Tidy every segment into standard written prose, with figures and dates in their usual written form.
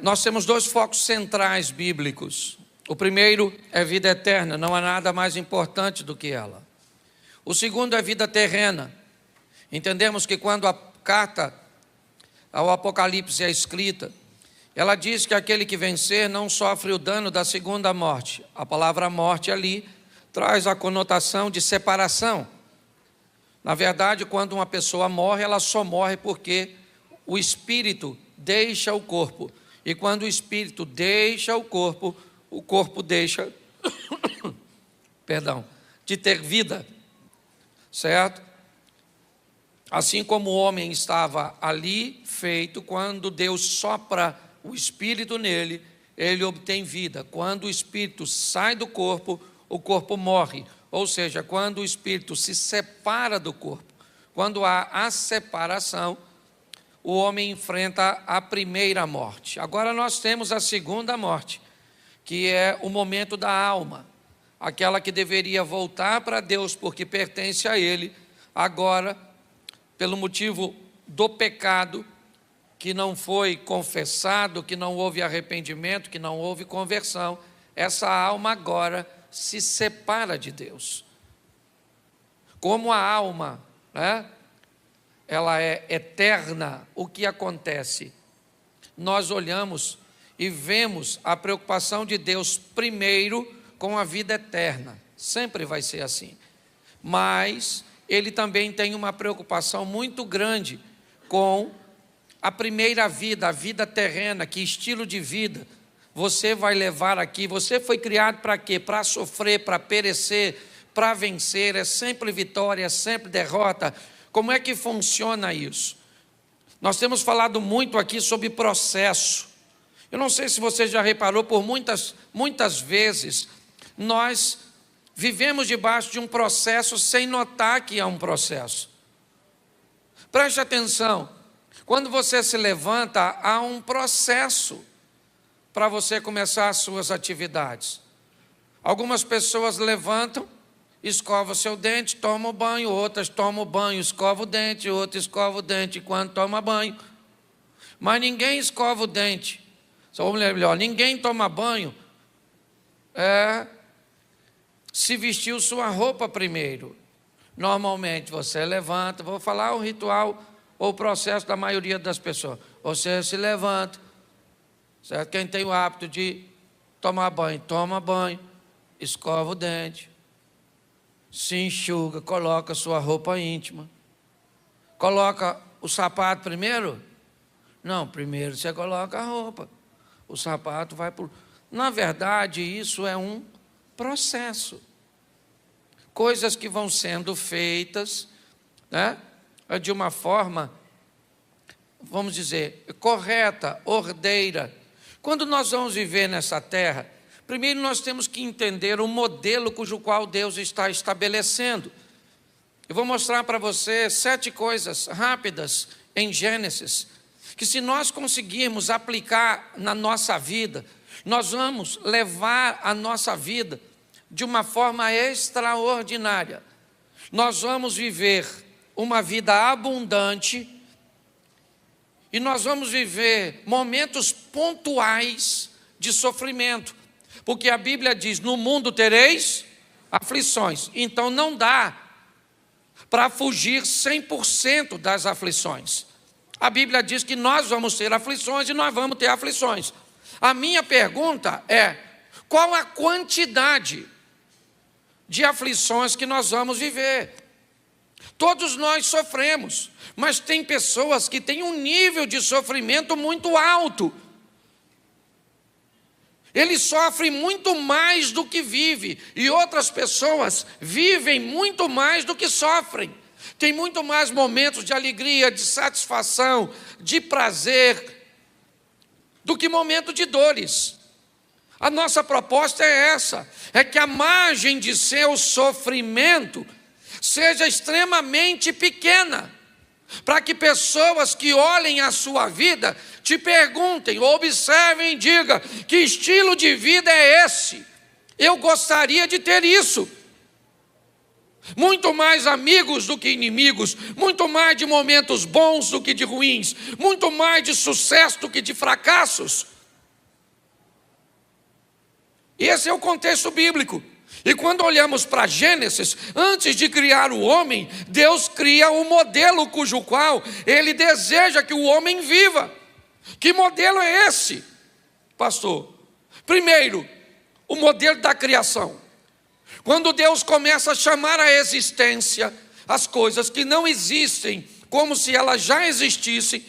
Nós temos dois focos centrais bíblicos. O primeiro é vida eterna, não há nada mais importante do que ela. O segundo é vida terrena. Entendemos que quando a carta ao Apocalipse é escrita, ela diz que aquele que vencer não sofre o dano da segunda morte. A palavra morte ali traz a conotação de separação. Na verdade, quando uma pessoa morre, ela só morre porque o espírito deixa o corpo. E quando o espírito deixa o corpo deixa de ter vida, certo? Assim como o homem estava ali feito, quando Deus sopra o espírito nele, ele obtém vida. Quando o espírito sai do corpo, o corpo morre. Ou seja, quando o espírito se separa do corpo, quando há a separação, o homem enfrenta a primeira morte. Agora nós temos a segunda morte, que é o momento da alma, aquela que deveria voltar para Deus porque pertence a Ele, agora, pelo motivo do pecado, que não foi confessado, que não houve arrependimento, que não houve conversão, essa alma agora se separa de Deus. Como a alma, ela é eterna, o que acontece? Nós olhamos e vemos a preocupação de Deus primeiro com a vida eterna. Sempre vai ser assim. Mas Ele também tem uma preocupação muito grande com a primeira vida, a vida terrena. Que estilo de vida você vai levar aqui? Você foi criado para quê? Para sofrer, para perecer, para vencer. É sempre vitória, é sempre derrota. Como é que funciona isso? Nós temos falado muito aqui sobre processo. Eu não sei se você já reparou, por muitas vezes, nós vivemos debaixo de um processo sem notar que é um processo. Preste atenção, quando você se levanta, há um processo para você começar as suas atividades. Algumas pessoas levantam, escova o seu dente, toma o banho, outras tomam o banho, escova o dente, outra escova o dente enquanto toma banho. Mas ninguém escova o dente, ou melhor, ninguém toma banho, se vestiu sua roupa primeiro. Normalmente você levanta, vou falar o ritual ou o processo da maioria das pessoas. Você se levanta, certo? Quem tem o hábito de tomar banho, toma banho, escova o dente, se enxuga, coloca sua roupa íntima. Coloca o sapato primeiro? Não, primeiro você coloca a roupa. O sapato vai por... Na verdade, isso é um processo. Coisas que vão sendo feitas, de uma forma, vamos dizer, correta, ordeira. Quando nós vamos viver nessa terra, primeiro nós temos que entender o modelo cujo qual Deus está estabelecendo. Eu vou mostrar para você 7 coisas rápidas em Gênesis, que se nós conseguirmos aplicar na nossa vida, nós vamos levar a nossa vida de uma forma extraordinária. Nós vamos viver uma vida abundante e nós vamos viver momentos pontuais de sofrimento. Porque a Bíblia diz, no mundo tereis aflições. Então não dá para fugir 100% das aflições. A Bíblia diz que nós vamos ter aflições e nós vamos ter aflições. A minha pergunta é, qual a quantidade de aflições que nós vamos viver? Todos nós sofremos, mas tem pessoas que têm um nível de sofrimento muito alto. Ele sofre muito mais do que vive, e outras pessoas vivem muito mais do que sofrem. Tem muito mais momentos de alegria, de satisfação, de prazer, do que momento de dores. A nossa proposta é essa, é que a margem de seu sofrimento seja extremamente pequena, para que pessoas que olhem a sua vida te perguntem, observem e digam, que estilo de vida é esse? Eu gostaria de ter isso. muito mais amigos do que inimigos, muito mais de momentos bons do que de ruins, muito mais de sucesso do que de fracassos. Esse é o contexto bíblico. E quando olhamos para Gênesis, antes de criar o homem, Deus cria um modelo cujo qual Ele deseja que o homem viva. Que modelo é esse, pastor? Primeiro, o modelo da criação. Quando Deus começa a chamar à existência as coisas que não existem, como se elas já existissem,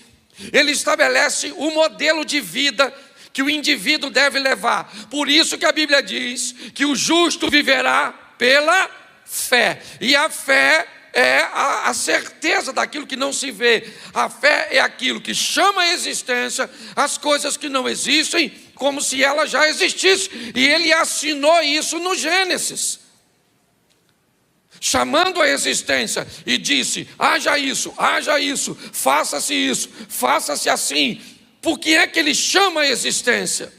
Ele estabelece o modelo de vida que o indivíduo deve levar. Por isso que a Bíblia diz que o justo viverá pela fé. E a fé é a certeza daquilo que não se vê. A fé é aquilo que chama à existência as coisas que não existem, como se elas já existissem. E Ele assinou isso no Gênesis, chamando a existência, e disse: haja isso, faça-se assim. Por que é que Ele chama a existência?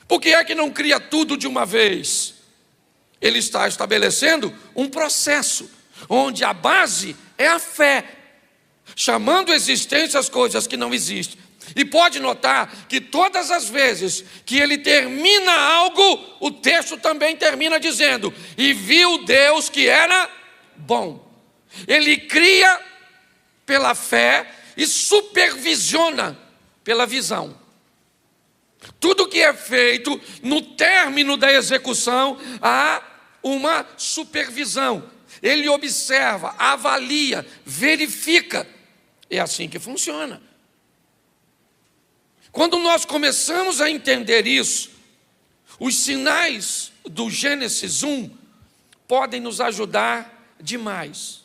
Por que é que não cria tudo de uma vez? Ele está estabelecendo um processo, onde a base é a fé, chamando a existência as coisas que não existem. E pode notar que todas as vezes que ele termina algo, o texto também termina dizendo: e viu Deus que era bom. Ele cria pela fé e supervisiona pela visão. Tudo que é feito, no término da execução, há uma supervisão. Ele observa, avalia, verifica. É assim que funciona. Quando nós começamos a entender isso, os sinais do Gênesis 1 podem nos ajudar demais.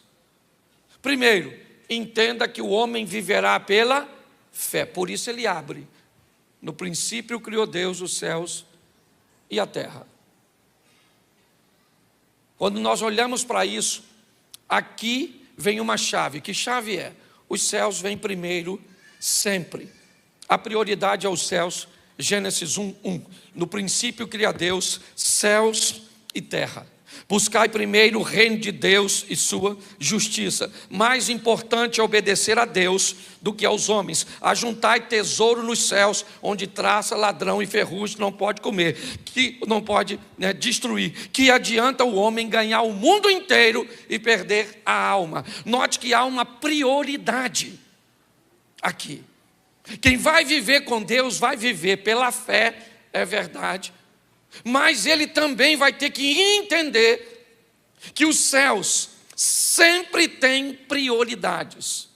Primeiro, entenda que o homem viverá pela fé. Por isso ele abre: no princípio criou Deus os céus e a terra. Quando nós olhamos para isso, aqui vem uma chave. Que chave é? Os céus vêm primeiro, sempre. A prioridade é os céus. Gênesis 1:1. No princípio cria Deus céus e terra. Buscai primeiro o reino de Deus e sua justiça. Mais importante é obedecer a Deus do que aos homens. Ajuntai tesouro nos céus, onde traça, ladrão e ferrugem não pode comer, que não pode destruir. Que adianta o homem ganhar o mundo inteiro e perder a alma? Note que há uma prioridade aqui. Quem vai viver com Deus vai viver pela fé, é verdade, mas ele também vai ter que entender que os céus sempre têm prioridades.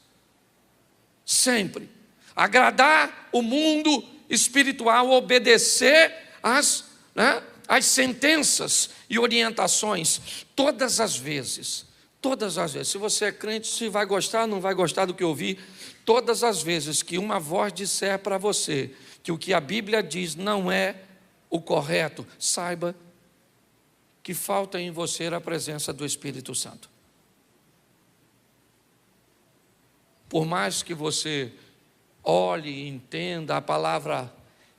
Sempre. Agradar o mundo espiritual, obedecer às sentenças e orientações, todas as vezes. Todas as vezes. Se você é crente, se vai gostar, não vai gostar do que ouvir, todas as vezes que uma voz disser para você que o que a Bíblia diz não é o correto, saiba que falta em você a presença do Espírito Santo. Por mais que você olhe e entenda, a palavra,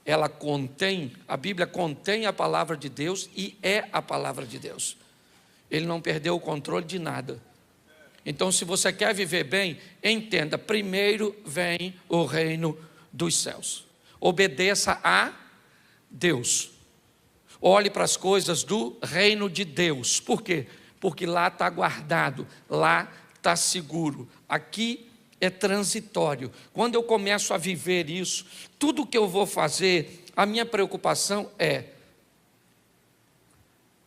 ela contém, a Bíblia contém a palavra de Deus e é a palavra de Deus. Ele não perdeu o controle de nada. Então, se você quer viver bem, entenda: primeiro vem o reino dos céus. Obedeça a Deus. Olhe para as coisas do reino de Deus. Por quê? Porque lá está guardado, lá está seguro. Aqui é transitório. Quando eu começo a viver isso, tudo que eu vou fazer, a minha preocupação é: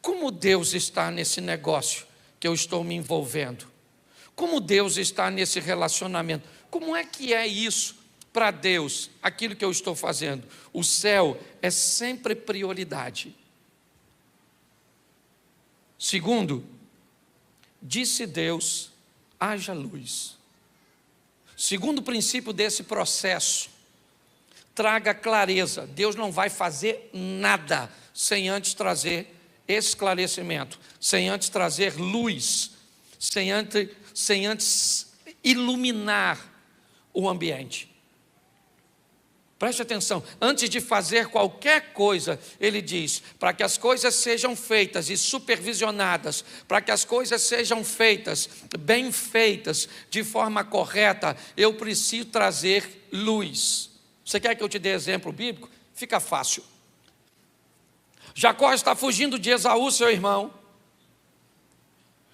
como Deus está nesse negócio que eu estou me envolvendo? Como Deus está nesse relacionamento? Como é que é isso para Deus, aquilo que eu estou fazendo? O céu é sempre prioridade. Segundo, disse Deus: haja luz. Segundo princípio desse processo, traga clareza. Deus não vai fazer nada sem antes trazer esclarecimento, sem antes trazer luz, sem antes iluminar o ambiente. Preste atenção, antes de fazer qualquer coisa, ele diz, para que as coisas sejam feitas e supervisionadas, para que as coisas sejam feitas, bem feitas, de forma correta, eu preciso trazer luz. Você quer que eu te dê exemplo bíblico? Fica fácil. Jacó está fugindo de Esaú, seu irmão,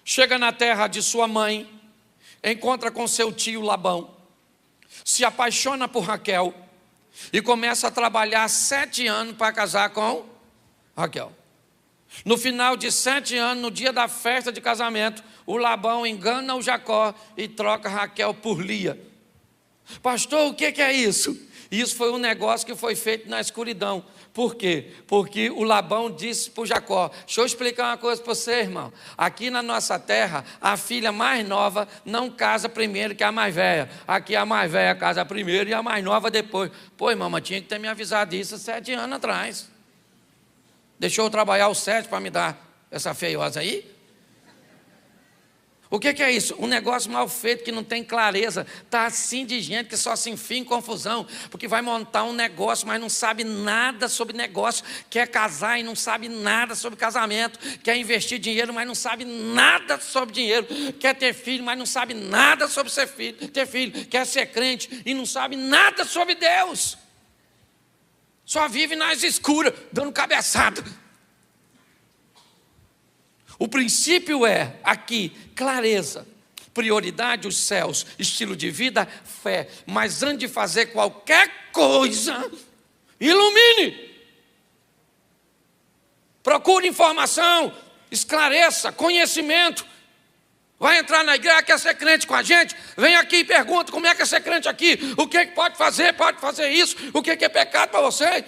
chega na terra de sua mãe, encontra com seu tio Labão, se apaixona por Raquel, e começa a trabalhar 7 anos para casar com Raquel. No final de 7 anos, no dia da festa de casamento, o Labão engana o Jacó e troca Raquel por Lia. Pastor, o que é isso? Isso foi um negócio que foi feito na escuridão. Por quê? Porque o Labão disse para o Jacó, deixa eu explicar uma coisa para você, irmão. Aqui na nossa terra, a filha mais nova não casa primeiro que a mais velha. Aqui a mais velha casa primeiro e a mais nova depois. Pô, irmão, mas tinha que ter me avisado isso 7 anos atrás. Deixou eu trabalhar os 7 para me dar essa feiosa aí? O que é isso? Um negócio mal feito que não tem clareza. Está assim de gente que só se enfia em confusão, porque vai montar um negócio, mas não sabe nada sobre negócio, quer casar e não sabe nada sobre casamento, quer investir dinheiro, mas não sabe nada sobre dinheiro, quer ter filho, mas não sabe nada sobre ter filho, quer ser crente e não sabe nada sobre Deus. Só vive nas escuras, dando cabeçada. O princípio é, aqui, clareza, prioridade, os céus, estilo de vida, fé. Mas antes de fazer qualquer coisa, ilumine. Procure informação, esclareça, conhecimento. Vai entrar na igreja, quer ser crente com a gente? Vem aqui e pergunta como é que é ser crente aqui. O que pode fazer isso. O que é pecado para você?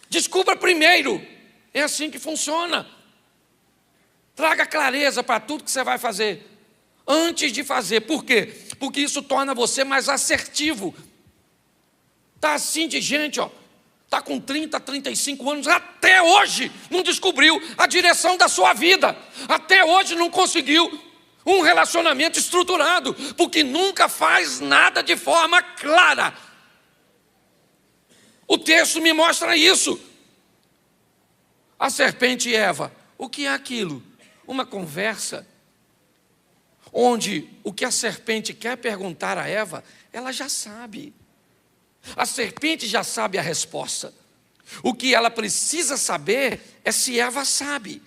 Descubra primeiro. É assim que funciona. Traga clareza para tudo que você vai fazer, antes de fazer. Por quê? Porque isso torna você mais assertivo. Está assim de gente, está com 30, 35 anos, até hoje não descobriu a direção da sua vida. Até hoje não conseguiu um relacionamento estruturado, porque nunca faz nada de forma clara. O texto me mostra isso. A serpente Eva, o que é aquilo? Uma conversa onde o que a serpente quer perguntar a Eva, ela já sabe. A serpente já sabe a resposta. O que ela precisa saber é se Eva sabe.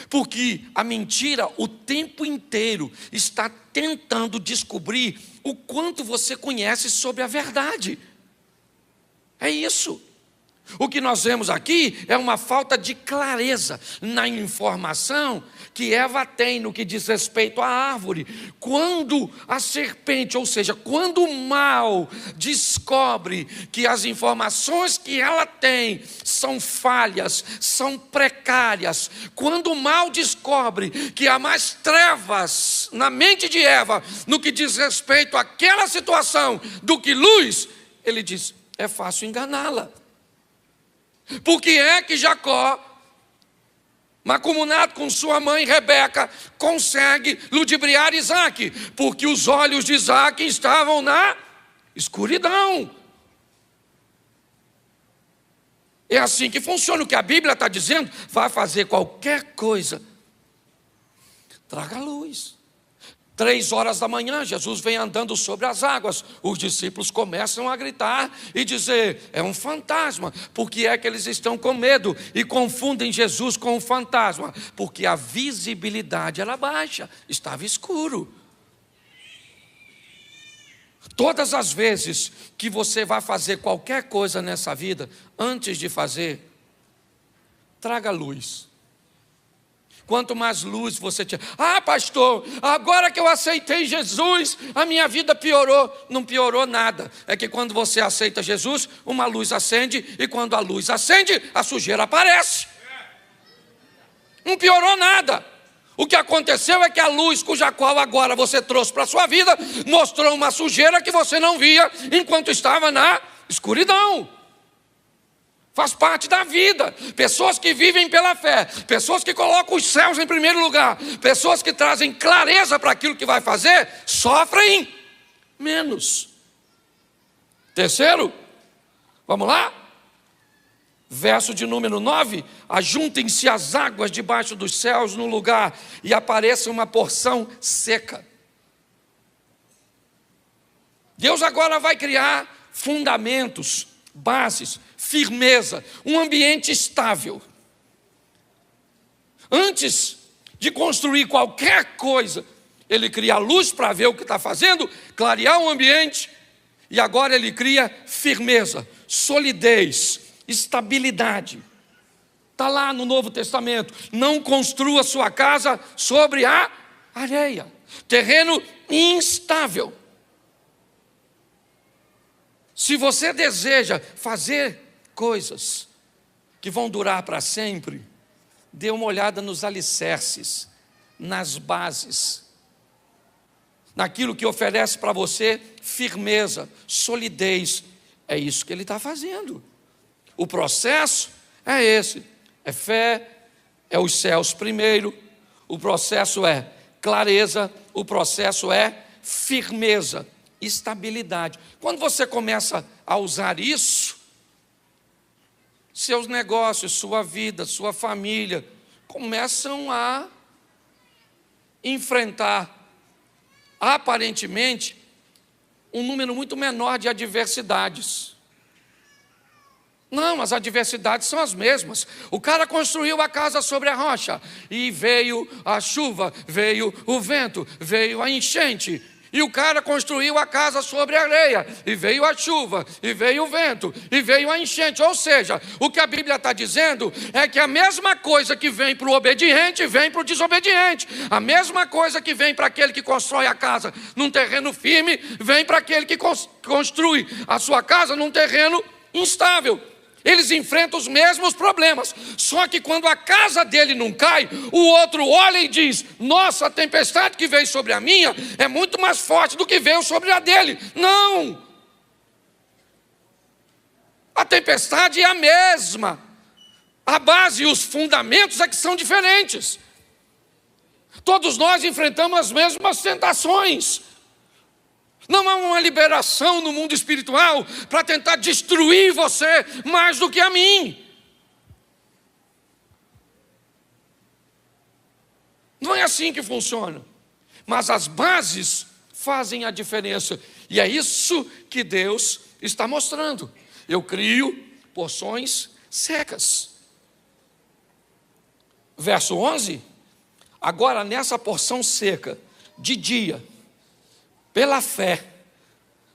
Porque a mentira o tempo inteiro está tentando descobrir o quanto você conhece sobre a verdade. É isso. O que nós vemos aqui é uma falta de clareza na informação que Eva tem no que diz respeito à árvore. Quando a serpente, ou seja, quando o mal descobre que as informações que ela tem são falhas, são precárias, quando o mal descobre que há mais trevas na mente de Eva no que diz respeito àquela situação do que luz, ele diz, é fácil enganá-la. Por que é que Jacó, mancomunado com sua mãe Rebeca, consegue ludibriar Isaac? Porque os olhos de Isaac estavam na escuridão. É assim que funciona. O que a Bíblia está dizendo, vai fazer qualquer coisa, traga luz. 3 horas da manhã, Jesus vem andando sobre as águas. Os discípulos começam a gritar e dizer, é um fantasma. Por que é que eles estão com medo e confundem Jesus com um fantasma? Porque a visibilidade era baixa, estava escuro. Todas as vezes que você vai fazer qualquer coisa nessa vida, antes de fazer, traga luz. Quanto mais luz você tiver. Ah, pastor, agora que eu aceitei Jesus, a minha vida piorou. Não piorou nada. É que quando você aceita Jesus, uma luz acende, e quando a luz acende, a sujeira aparece. Não piorou nada. O que aconteceu é que a luz cuja qual agora você trouxe para a sua vida, mostrou uma sujeira que você não via enquanto estava na escuridão. Faz parte da vida. Pessoas que vivem pela fé, pessoas que colocam os céus em primeiro lugar, pessoas que trazem clareza para aquilo que vai fazer, sofrem menos. Terceiro, vamos lá? Verso de número 9: ajuntem-se as águas debaixo dos céus no lugar e apareça uma porção seca. Deus agora vai criar fundamentos, bases, firmeza, um ambiente estável. Antes de construir qualquer coisa, Ele cria a luz para ver o que está fazendo, clarear o ambiente, e agora Ele cria firmeza, solidez, estabilidade. Está lá no Novo Testamento: não construa sua casa sobre a areia, terreno instável. Se você deseja fazer coisas que vão durar para sempre, dê uma olhada nos alicerces, nas bases, naquilo que oferece para você firmeza, solidez. É isso que Ele está fazendo. O processo é esse: é fé, é os céus primeiro, o processo é clareza, o processo é firmeza, estabilidade. Quando você começa a usar isso, seus negócios, sua vida, sua família começam a enfrentar aparentemente um número muito menor de adversidades. Não, as adversidades são as mesmas. O cara construiu a casa sobre a rocha, e veio a chuva, veio o vento, veio a enchente. E o cara construiu a casa sobre a areia, e veio a chuva, e veio o vento, e veio a enchente. Ou seja, o que a Bíblia está dizendo é que a mesma coisa que vem para o obediente, vem para o desobediente. A mesma coisa que vem para aquele que constrói a casa num terreno firme, vem para aquele que construi a sua casa num terreno instável. Eles enfrentam os mesmos problemas, só que quando a casa dele não cai, o outro olha e diz: nossa, a tempestade que veio sobre a minha é muito mais forte do que veio sobre a dele. Não! A tempestade é a mesma, a base e os fundamentos é que são diferentes. Todos nós enfrentamos as mesmas tentações. Não há uma liberação no mundo espiritual para tentar destruir você mais do que a mim. Não é assim que funciona. Mas as bases fazem a diferença. E é isso que Deus está mostrando. Eu crio porções secas. Verso 11. Agora, nessa porção seca, de dia, pela fé,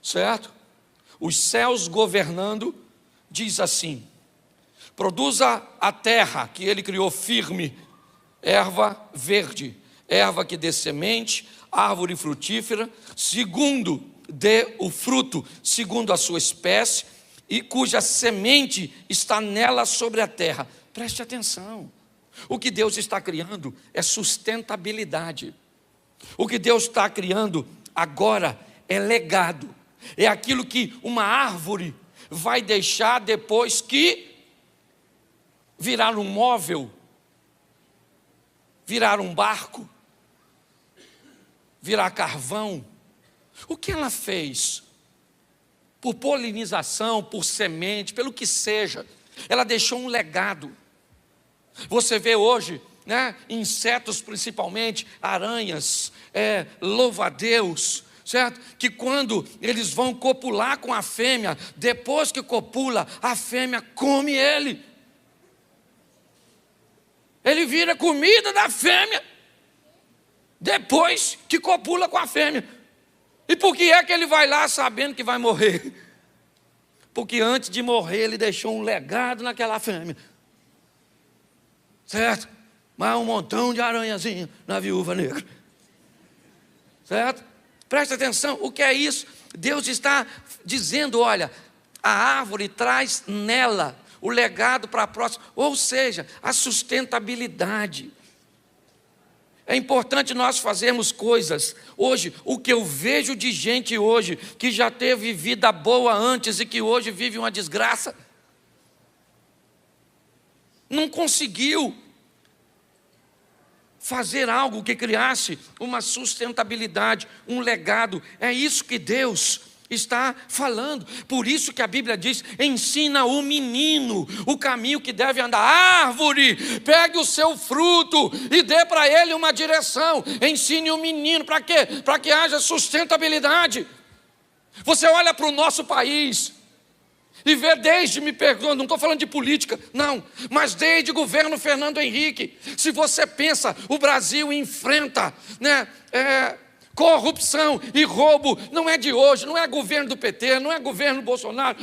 certo? Os céus governando, diz assim: produza a terra que Ele criou firme, erva verde, erva que dê semente, árvore frutífera, segundo dê o fruto, segundo a sua espécie, e cuja semente está nela sobre a terra. Preste atenção, o que Deus está criando é sustentabilidade. O que Deus está criando agora é legado, é aquilo que uma árvore vai deixar depois que virar um móvel, virar um barco, virar carvão. O que ela fez? Por polinização, por semente, pelo que seja, ela deixou um legado. Você vê hoje, né, insetos principalmente, aranhas, louva-a-Deus, certo? Que quando eles vão copular com a fêmea, depois que copula, a fêmea come ele. Ele vira comida da fêmea, depois que copula com a fêmea. E por que é que ele vai lá sabendo que vai morrer? Porque antes de morrer ele deixou um legado naquela fêmea, certo? Mas um montão de aranhazinha na viúva negra, certo? Presta atenção, o que é isso? Deus está dizendo: olha, a árvore traz nela o legado para a próxima, ou seja, a sustentabilidade. É importante nós fazermos coisas. Hoje, o que eu vejo de gente hoje, que já teve vida boa antes e que hoje vive uma desgraça, não conseguiu fazer algo que criasse uma sustentabilidade, um legado. É isso que Deus está falando. Por isso que a Bíblia diz: ensina o menino o caminho que deve andar. Árvore, pegue o seu fruto e dê para ele uma direção. Ensine o menino, para quê? Para que haja sustentabilidade. Você olha para o nosso país e vê desde, me perdoa, não estou falando de política, não, mas desde o governo Fernando Henrique. Se você pensa, o Brasil enfrenta, corrupção e roubo, não é de hoje, não é governo do PT, não é governo Bolsonaro,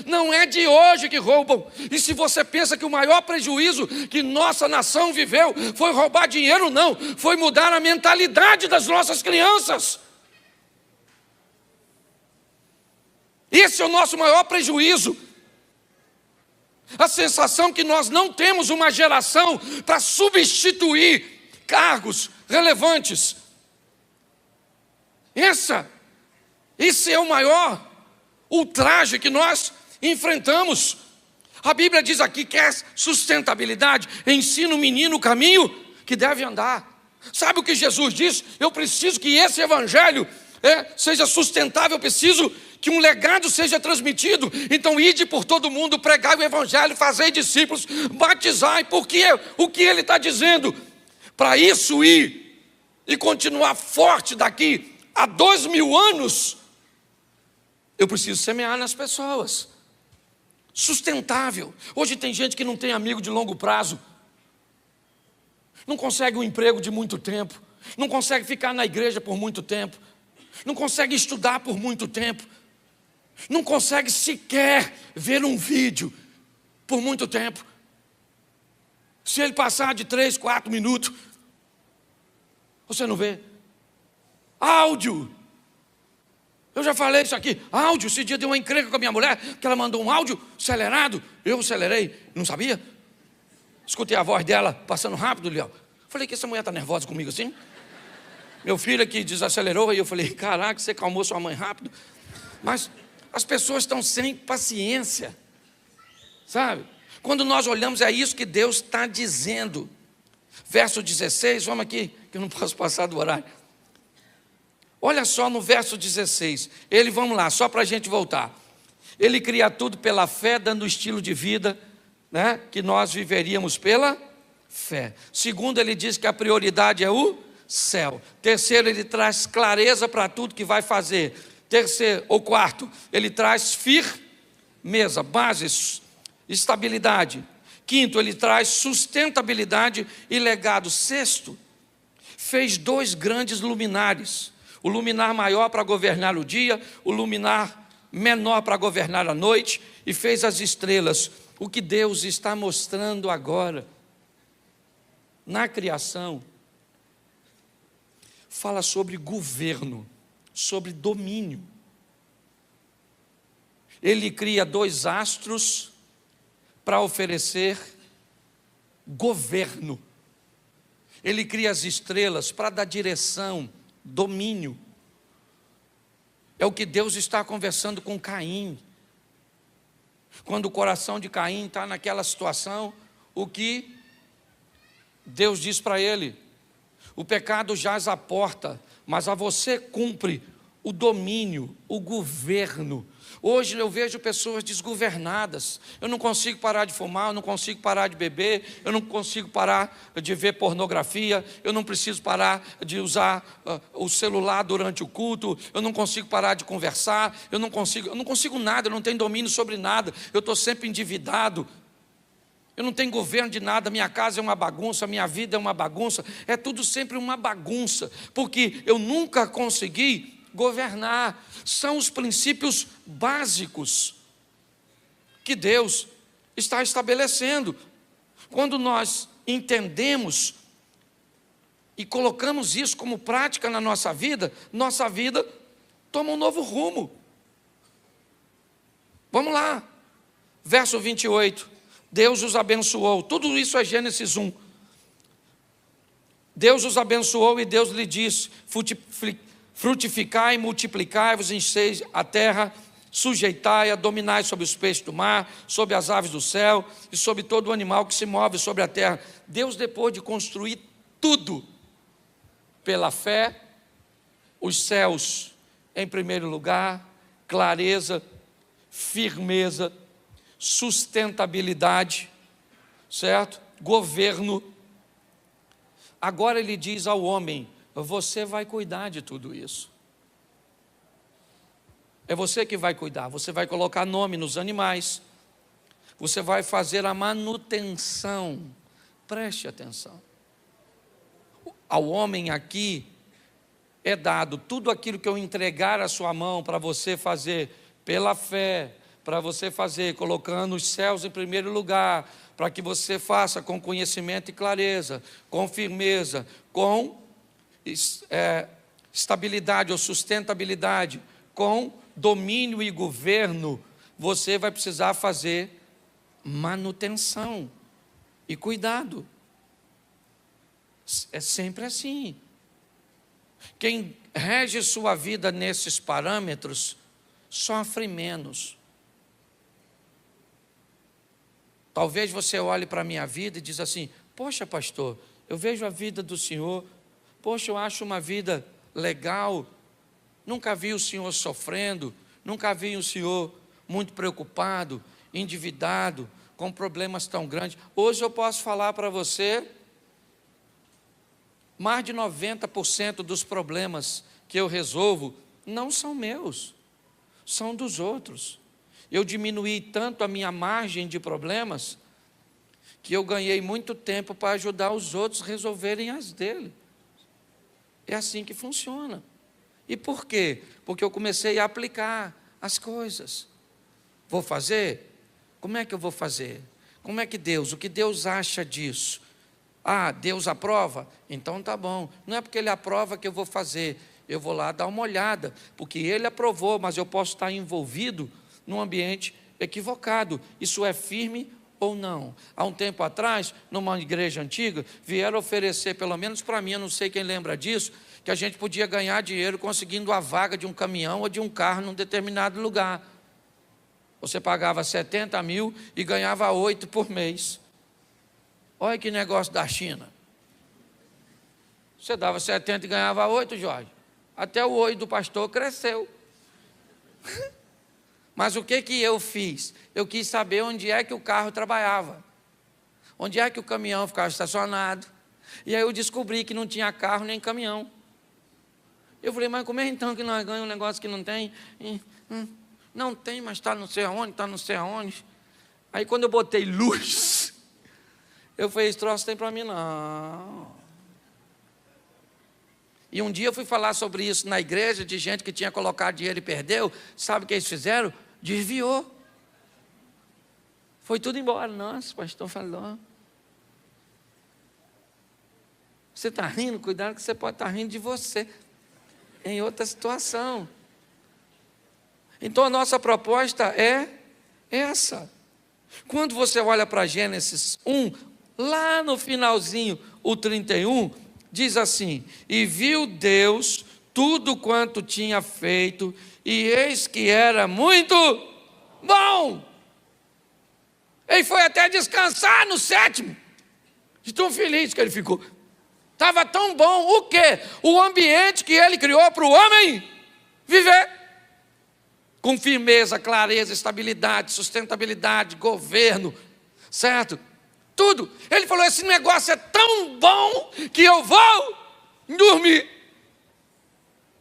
não é de hoje que roubam. E se você pensa que o maior prejuízo que nossa nação viveu foi roubar dinheiro, não, foi mudar a mentalidade das nossas crianças. Esse é o nosso maior prejuízo. A sensação que nós não temos uma geração para substituir cargos relevantes. Esse é o maior ultraje que nós enfrentamos. A Bíblia diz aqui: quer sustentabilidade? Ensina o menino o caminho que deve andar. Sabe o que Jesus diz? Eu preciso que esse evangelho seja sustentável, eu preciso que um legado seja transmitido. Então ide por todo mundo, pregai o evangelho, fazei discípulos, batizai. Porque o que ele está dizendo? Para isso ir e continuar forte daqui a 2000 anos, eu preciso semear nas pessoas. Sustentável. Hoje tem gente que não tem amigo de longo prazo, não consegue um emprego de muito tempo, não consegue ficar na igreja por muito tempo, não consegue estudar por muito tempo, não consegue sequer ver um vídeo por muito tempo. Se ele passar de 3, 4 minutos, você não vê. Áudio. Eu já falei isso aqui. Áudio. Esse dia deu uma encrenca com a minha mulher, que ela mandou um áudio acelerado. Eu acelerei, não sabia? Escutei a voz dela passando rápido, Léo. Falei que essa mulher está nervosa comigo assim. Meu filho aqui desacelerou, e eu falei: caraca, você calmou sua mãe rápido. Mas as pessoas estão sem paciência, sabe? Quando nós olhamos, é isso que Deus está dizendo. Verso 16, vamos aqui, que eu não posso passar do horário. Olha só no verso 16, vamos lá, só para a gente voltar. Ele cria tudo pela fé, dando o estilo de vida, que nós viveríamos pela fé. Segundo, ele diz que a prioridade é o céu. Terceiro, ele traz clareza para tudo que vai fazer. Quarto, ele traz firmeza, bases, estabilidade. Quinto, ele traz sustentabilidade e legado. Sexto, fez 2 grandes luminares. O luminar maior para governar o dia, o luminar menor para governar a noite, e fez as estrelas. O que Deus está mostrando agora na criação fala sobre governo, sobre domínio. Ele cria 2 astros para oferecer governo. Ele cria as estrelas para dar direção, domínio. É o que Deus está conversando com Caim. Quando o coração de Caim está naquela situação, o que Deus diz para ele: o pecado jaz à porta, mas a você cumpre o domínio, o governo. Hoje eu vejo pessoas desgovernadas. Eu não consigo parar de fumar, eu não consigo parar de beber, eu não consigo parar de ver pornografia, eu não preciso parar de usar o celular durante o culto, eu não consigo parar de conversar, eu não consigo nada, eu não tenho domínio sobre nada, eu estou sempre endividado. Eu não tenho governo de nada, minha casa é uma bagunça, minha vida é uma bagunça, é tudo sempre uma bagunça, porque eu nunca consegui governar. São os princípios básicos que Deus está estabelecendo. Quando nós entendemos e colocamos isso como prática na nossa vida toma um novo rumo. Vamos lá, verso 28. Deus os abençoou. Tudo isso é Gênesis 1. Deus os abençoou e Deus lhe disse: frutificai e multiplicai-vos, enchei a terra, sujeitai-a, dominai sobre os peixes do mar, sobre as aves do céu e sobre todo o animal que se move sobre a terra. Deus, depois de construir tudo pela fé, os céus em primeiro lugar, clareza, firmeza, sustentabilidade, certo? Governo. Agora ele diz ao homem: você vai cuidar de tudo isso. É você que vai cuidar, você vai colocar nome nos animais, você vai fazer a manutenção. Preste atenção. Ao homem aqui é dado tudo aquilo que eu entregar à sua mão para você fazer pela fé, para você fazer colocando os céus em primeiro lugar, para que você faça com conhecimento e clareza, com firmeza, com estabilidade ou sustentabilidade, com domínio e governo. Você vai precisar fazer manutenção e cuidado. É sempre assim. Quem rege sua vida nesses parâmetros sofre menos. Talvez você olhe para a minha vida e diz assim: poxa, pastor, eu vejo a vida do senhor, poxa, eu acho uma vida legal, nunca vi o senhor sofrendo, nunca vi o senhor muito preocupado, endividado, com problemas tão grandes. Hoje eu posso falar para você, mais de 90% dos problemas que eu resolvo não são meus, são dos outros. Eu diminuí tanto a minha margem de problemas, que eu ganhei muito tempo para ajudar os outros a resolverem as dele. É assim que funciona. E por quê? Porque eu comecei a aplicar as coisas. Vou fazer? Como é que eu vou fazer? Como é que o que Deus acha disso? Ah, Deus aprova? Então tá bom. Não é porque Ele aprova que eu vou fazer. Eu vou lá dar uma olhada, porque Ele aprovou, mas eu posso estar envolvido num ambiente equivocado. Isso é firme ou não? Há um tempo atrás, numa igreja antiga, vieram oferecer, pelo menos para mim, eu não sei quem lembra disso, que a gente podia ganhar dinheiro conseguindo a vaga de um caminhão ou de um carro num determinado lugar. Você pagava 70 mil e ganhava 8 por mês. Olha que negócio da China. Você dava 70 e ganhava 8, Jorge. Até o olho do pastor cresceu. Mas o que eu fiz? Eu quis saber onde é que o carro trabalhava. Onde é que o caminhão ficava estacionado. E aí eu descobri que não tinha carro nem caminhão. Eu falei: mas como é então que nós ganhamos um negócio que não tem? Não tem, mas está não sei aonde, está não sei aonde. Aí quando eu botei luz, eu falei: esse troço tem para mim não. E um dia eu fui falar sobre isso na igreja, de gente que tinha colocado dinheiro e perdeu. Sabe o que eles fizeram? Desviou. Foi tudo embora. Nossa, o pastor falou. Você está rindo? Cuidado que você pode estar rindo de você, em outra situação. Então a nossa proposta é essa. Quando você olha para Gênesis 1, lá no finalzinho, o 31, diz assim: e viu Deus tudo quanto tinha feito, e eis que era muito bom. Ele foi até descansar no 7º, de tão feliz que ele ficou. Estava tão bom. O quê? O ambiente que ele criou para o homem viver. Com firmeza, clareza, estabilidade, sustentabilidade, governo, certo? Tudo. Ele falou: esse negócio é tão bom que eu vou dormir.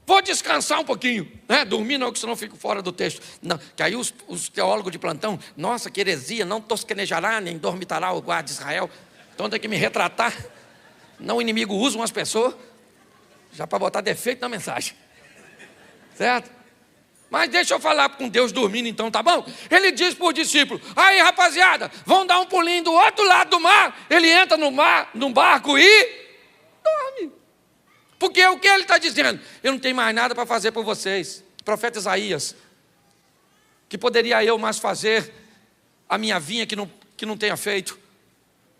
Vou descansar um pouquinho, né? Dormir não, que senão eu fico fora do texto. Não, que aí os teólogos de plantão: nossa, que heresia, não tosquenejará, nem dormitará o guarda de Israel. Então tem que me retratar. Não, o inimigo usa umas pessoas já para botar defeito na mensagem, certo? Mas deixa eu falar com Deus dormindo então, tá bom? Ele diz para os discípulos: aí rapaziada, vão dar um pulinho do outro lado do mar. Ele entra no barco e dorme. Porque o que ele está dizendo? Eu não tenho mais nada para fazer por vocês. Profeta Isaías: que poderia eu mais fazer a minha vinha que não tenha feito?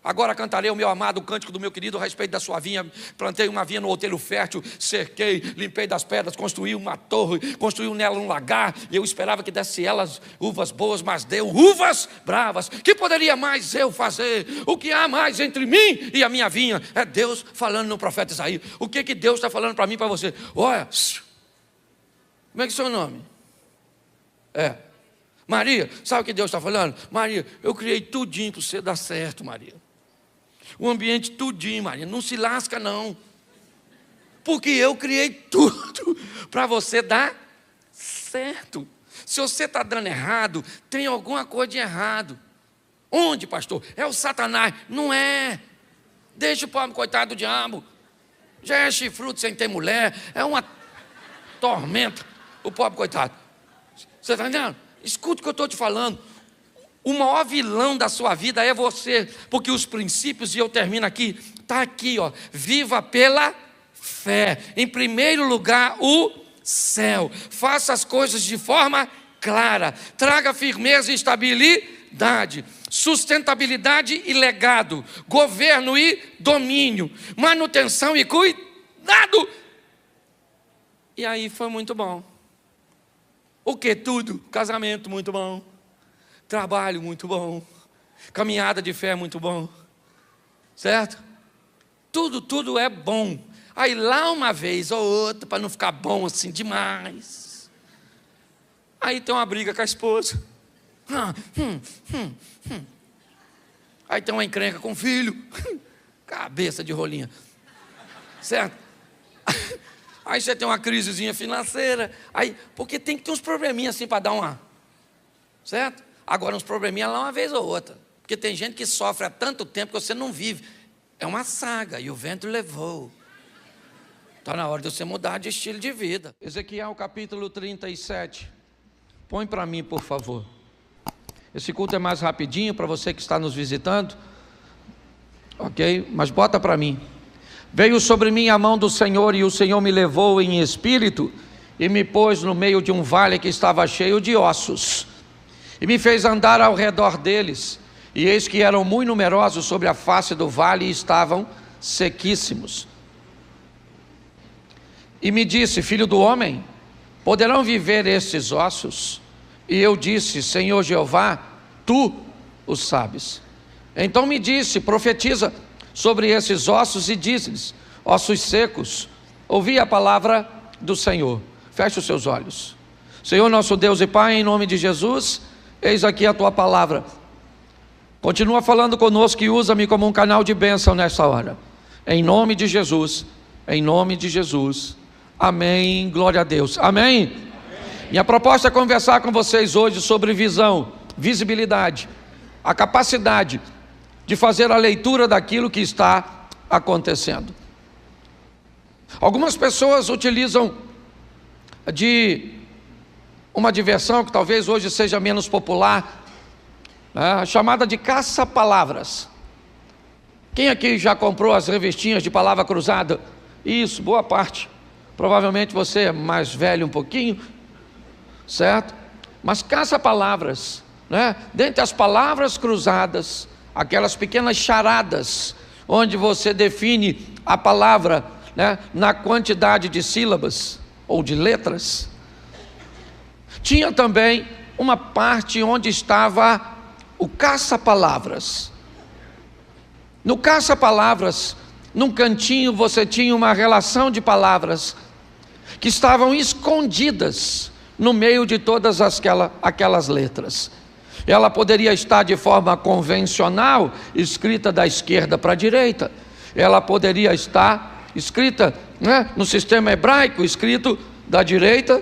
Agora cantarei o meu amado, o cântico do meu querido a respeito da sua vinha. Plantei uma vinha no outeiro fértil, cerquei, limpei das pedras, construí uma torre, construí nela um lagar, e eu esperava que desse elas uvas boas, mas deu uvas bravas. Que poderia mais eu fazer? O que há mais entre mim e a minha vinha? É Deus falando no profeta Isaías. O que Deus está falando para mim e para você? Olha, como é que é o seu nome? Maria, sabe o que Deus está falando? Maria, eu criei tudinho para você dar certo, Maria. O ambiente tudinho, Maria. Não se lasca, não. Porque eu criei tudo para você dar certo. Se você está dando errado, tem alguma coisa de errado. Onde, pastor? É o Satanás. Não é. Deixa o pobre coitado do diabo. Já é chifrudo sem ter mulher. É uma tormenta. O pobre coitado. Você está entendendo? Escuta o que eu estou te falando. O maior vilão da sua vida é você. Porque os princípios, e eu termino aqui, está aqui, ó. Viva pela fé. Em primeiro lugar, o céu. Faça as coisas de forma clara. Traga firmeza e estabilidade. Sustentabilidade e legado. Governo e domínio. Manutenção e cuidado. E aí foi muito bom. O que? Tudo. Casamento muito bom. Trabalho muito bom. Caminhada de fé muito bom. Certo? Tudo é bom. Aí lá uma vez ou outra, para não ficar bom assim demais. Aí tem uma briga com a esposa. Aí tem uma encrenca com o filho. Cabeça de rolinha. Certo? Aí você tem uma crisezinha financeira. Aí, porque tem que ter uns probleminhas assim para dar uma. Certo? Agora uns probleminhas lá uma vez ou outra. Porque tem gente que sofre há tanto tempo que você não vive. É uma saga e o vento levou. Está na hora de você mudar de estilo de vida. Ezequiel capítulo 37. Põe para mim, por favor. Esse culto é mais rapidinho para você que está nos visitando. Ok? Mas bota para mim. Veio sobre mim a mão do Senhor, e o Senhor me levou em espírito e me pôs no meio de um vale que estava cheio de ossos, e me fez andar ao redor deles, e eis que eram muito numerosos sobre a face do vale, e estavam sequíssimos. E me disse: filho do homem, poderão viver estes ossos? E eu disse: Senhor Jeová, tu o sabes. Então me disse: profetiza sobre esses ossos e diz-lhes: ossos secos, ouvi a palavra do Senhor. Feche os seus olhos. Senhor nosso Deus e Pai, em nome de Jesus, eis aqui a tua palavra. Continua falando conosco e usa-me como um canal de bênção nessa hora. Em nome de Jesus, em nome de Jesus. Amém, glória a Deus. Amém? Minha proposta é conversar com vocês hoje sobre visão, visibilidade, a capacidade de fazer a leitura daquilo que está acontecendo. Algumas pessoas utilizam de uma diversão que talvez hoje seja menos popular, né, chamada de caça-palavras. Quem aqui já comprou as revistinhas de palavra cruzada? Isso, boa parte. Provavelmente você é mais velho um pouquinho, certo? Mas caça-palavras, né? Dentre as palavras cruzadas, aquelas pequenas charadas, onde você define a palavra, né, na quantidade de sílabas ou de letras. Tinha também uma parte onde estava o caça-palavras. No caça-palavras, num cantinho você tinha uma relação de palavras que estavam escondidas no meio de todas aquelas letras. Ela poderia estar de forma convencional, escrita da esquerda para a direita. Ela poderia estar escrita, né, no sistema hebraico, escrito da direita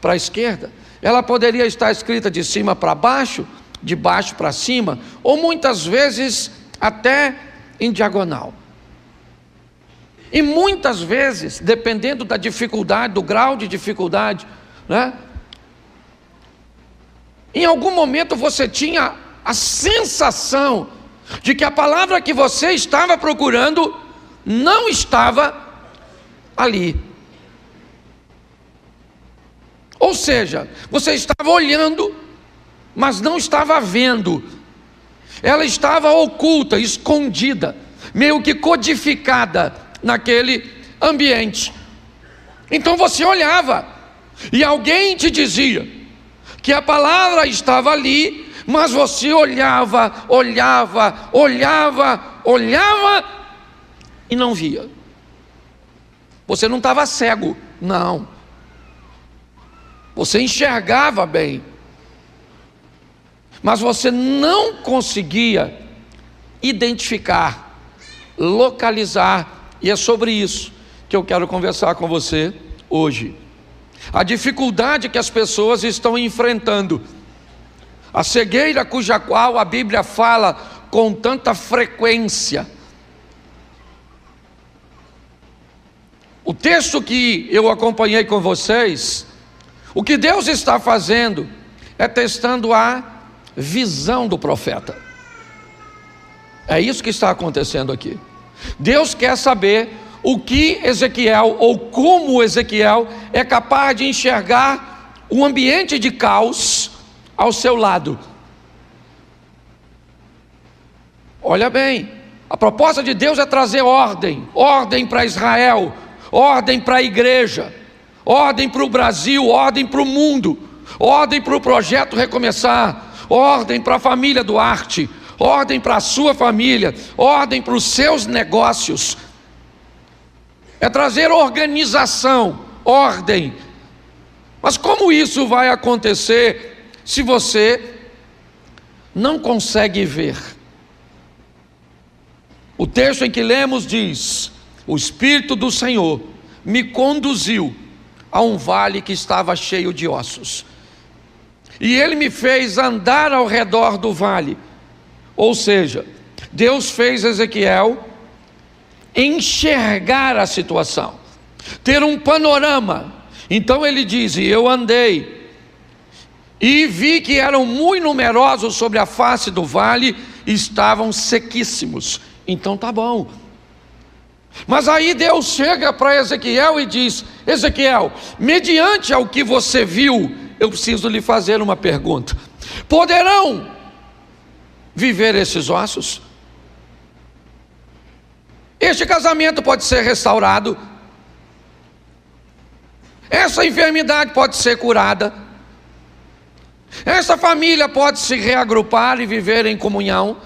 para a esquerda. Ela poderia estar escrita de cima para baixo, de baixo para cima, ou muitas vezes até em diagonal. E muitas vezes, dependendo da dificuldade, do grau de dificuldade, né, em algum momento você tinha a sensação de que a palavra que você estava procurando não estava ali. Ou seja, você estava olhando, mas não estava vendo. Ela estava oculta, escondida, meio que codificada naquele ambiente. Então você olhava e alguém te dizia que a palavra estava ali, mas você olhava e não via. Você não estava cego, não. Você enxergava bem, mas você não conseguia identificar, localizar, e é sobre isso que eu quero conversar com você hoje. A dificuldade que as pessoas estão enfrentando, a cegueira cuja qual a Bíblia fala com tanta frequência. O texto que eu acompanhei com vocês, o que Deus está fazendo é testando a visão do profeta. É isso que está acontecendo aqui. Deus quer saber o que Ezequiel, ou como Ezequiel, é capaz de enxergar um ambiente de caos ao seu lado. Olha bem, a proposta de Deus é trazer ordem para Israel, ordem para a igreja, ordem para o Brasil, ordem para o mundo, ordem para o projeto Recomeçar, ordem para a família Duarte, ordem para a sua família, ordem para os seus negócios. É trazer organização, ordem. Mas como isso vai acontecer se você não consegue ver? O texto em que lemos diz: o Espírito do Senhor me conduziu a um vale que estava cheio de ossos, e Ele me fez andar ao redor do vale. Ou seja, Deus fez Ezequiel enxergar a situação, ter um panorama. Então ele diz: e eu andei e vi que eram muito numerosos sobre a face do vale, e estavam sequíssimos. Então tá bom. Mas aí Deus chega para Ezequiel e diz: Ezequiel, mediante ao que você viu, eu preciso lhe fazer uma pergunta. Poderão viver esses ossos? Este casamento pode ser restaurado? Essa enfermidade pode ser curada? Essa família pode se reagrupar e viver em comunhão?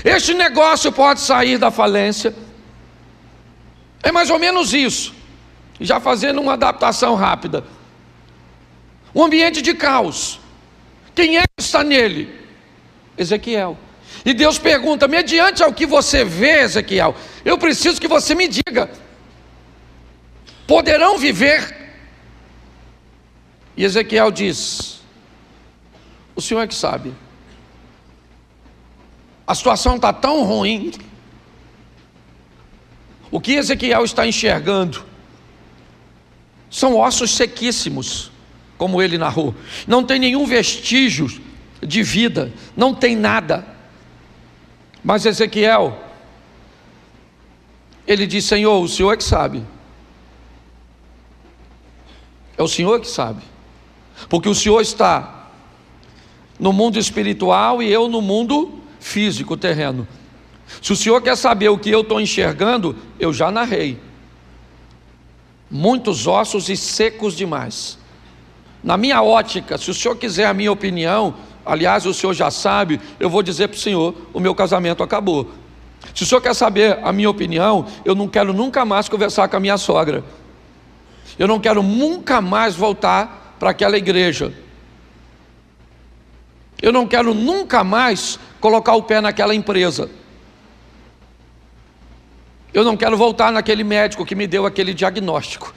Este negócio pode sair da falência? É mais ou menos isso, já fazendo uma adaptação rápida. Um ambiente de caos. Quem é que está nele? Ezequiel. E Deus pergunta: mediante ao que você vê, Ezequiel, eu preciso que você me diga, poderão viver? E Ezequiel diz: o Senhor é que sabe. A situação está tão ruim. O que Ezequiel está enxergando são ossos sequíssimos, como ele narrou. Não tem nenhum vestígio de vida, não tem nada. Mas Ezequiel, ele diz: Senhor, o Senhor é que sabe. É o Senhor que sabe, porque o Senhor está no mundo espiritual e eu no mundo físico, terreno. Se o Senhor quer saber o que eu estou enxergando, eu já narrei. Muitos ossos e secos demais. Na minha ótica, se o Senhor quiser a minha opinião, aliás, o Senhor já sabe, eu vou dizer para o Senhor: o meu casamento acabou. Se o Senhor quer saber a minha opinião, eu não quero nunca mais conversar com a minha sogra. Eu não quero nunca mais voltar para aquela igreja. Eu não quero nunca mais colocar o pé naquela empresa. Eu não quero voltar naquele médico que me deu aquele diagnóstico.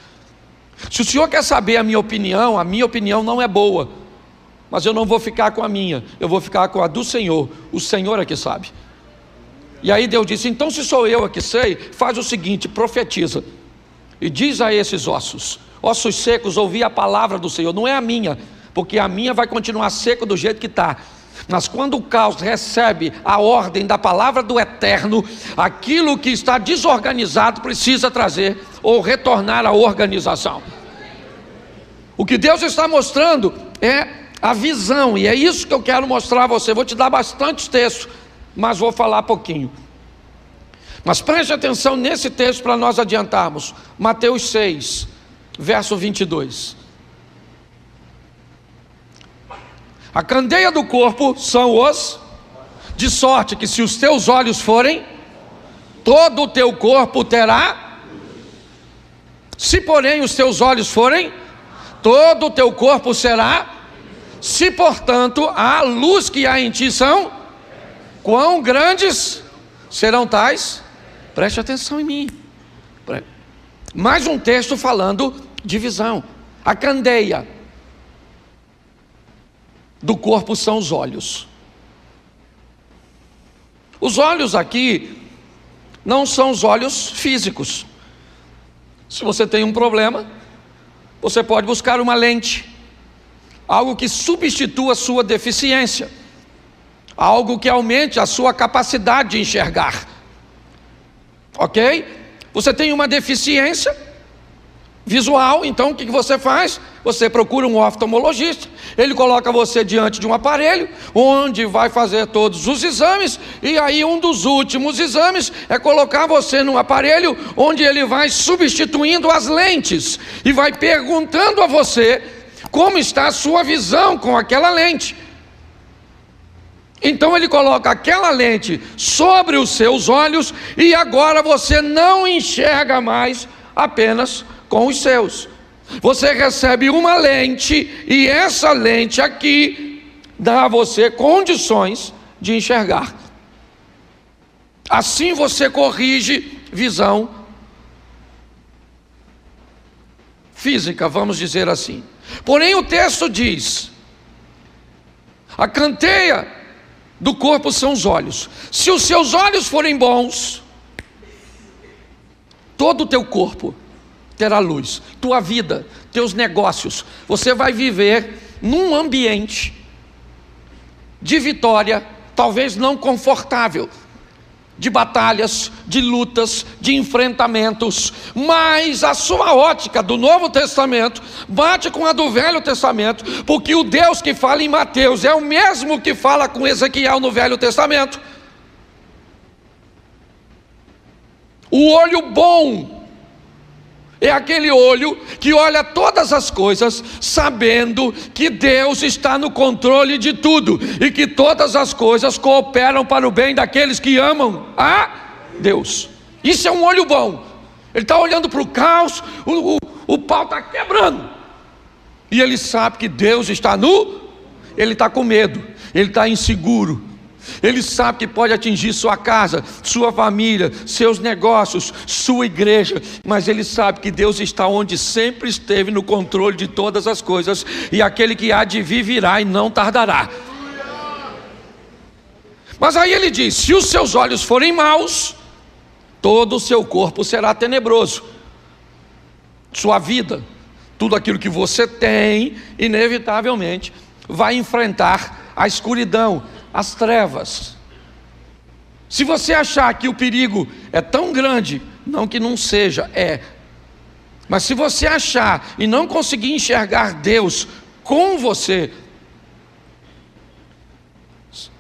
Se o Senhor quer saber a minha opinião não é boa, mas eu não vou ficar com a minha, eu vou ficar com a do Senhor. O Senhor é que sabe. E aí Deus disse: então se sou eu que sei, faz o seguinte, profetiza, e diz a esses ossos secos, ouvi a palavra do Senhor. Não é a minha, porque a minha vai continuar seca do jeito que está. Mas quando o caos recebe a ordem da palavra do Eterno, aquilo que está desorganizado precisa trazer ou retornar à organização. O que Deus está mostrando é a visão, e é isso que eu quero mostrar a você. Vou te dar bastante texto, mas vou falar pouquinho. Mas preste atenção nesse texto para nós adiantarmos. Mateus 6, verso 22. A candeia do corpo são os, de sorte que se os teus olhos forem, todo o teu corpo terá. Se porém os teus olhos forem, todo o teu corpo será. Se, portanto, a luz que há em ti são, quão grandes serão tais? Preste atenção em mim. Mais um texto falando de visão. A candeia do corpo são os olhos. Os olhos aqui não são os olhos físicos. Se você tem um problema, você pode buscar uma lente, algo que substitua a sua deficiência, algo que aumente a sua capacidade de enxergar. Ok? Você tem uma deficiência visual, então o que você faz? Você procura um oftalmologista, ele coloca você diante de um aparelho, onde vai fazer todos os exames, e aí um dos últimos exames é colocar você num aparelho, onde ele vai substituindo as lentes, e vai perguntando a você, como está a sua visão com aquela lente. Então ele coloca aquela lente sobre os seus olhos, e agora você não enxerga mais apenas com os seus. Você recebe uma lente, e essa lente aqui dá a você condições de enxergar. Assim você corrige visão física, vamos dizer assim. Porém o texto diz: a candeia do corpo são os olhos. Se os seus olhos forem bons, todo o teu corpo terá luz, tua vida, teus negócios, você vai viver num ambiente de vitória, talvez não confortável, de batalhas, de lutas, de enfrentamentos, mas a sua ótica do Novo Testamento bate com a do Velho Testamento, porque o Deus que fala em Mateus é o mesmo que fala com Ezequiel no Velho Testamento. O olho bom é aquele olho que olha todas as coisas, sabendo que Deus está no controle de tudo, e que todas as coisas cooperam para o bem daqueles que amam a Deus. Isso é um olho bom. Ele está olhando para o caos, o pau está quebrando, e ele sabe que Deus está ele está com medo, ele está inseguro. Ele sabe que pode atingir sua casa, sua família, seus negócios, sua igreja, mas ele sabe que Deus está onde sempre esteve, no controle de todas as coisas, e aquele que há de vir virá e não tardará. Mas aí ele diz: se os seus olhos forem maus, todo o seu corpo será tenebroso. Sua vida, tudo aquilo que você tem, inevitavelmente vai enfrentar a escuridão, as trevas. Se você achar que o perigo é tão grande, não que não seja, mas se você achar e não conseguir enxergar Deus com você,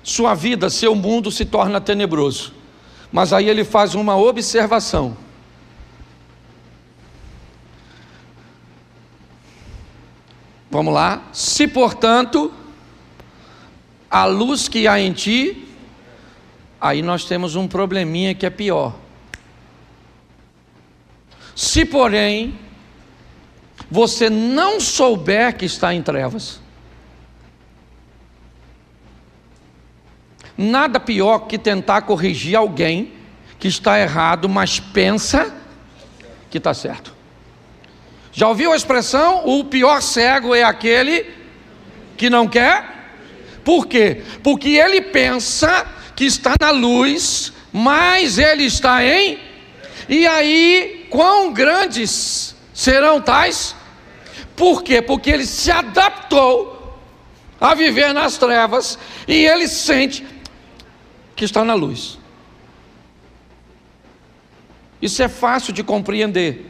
sua vida, seu mundo se torna tenebroso. Mas aí ele faz uma observação: vamos lá. Se portanto a luz que há em ti, aí nós temos um probleminha que é pior. Se porém você não souber que está em trevas, nada pior que tentar corrigir alguém que está errado, mas pensa que está certo. Já ouviu a expressão: o pior cego é aquele que não quer? Por quê? Porque ele pensa que está na luz, mas ele está em... E aí, quão grandes serão tais? Por quê? Porque ele se adaptou a viver nas trevas, e ele sente que está na luz. Isso é fácil de compreender.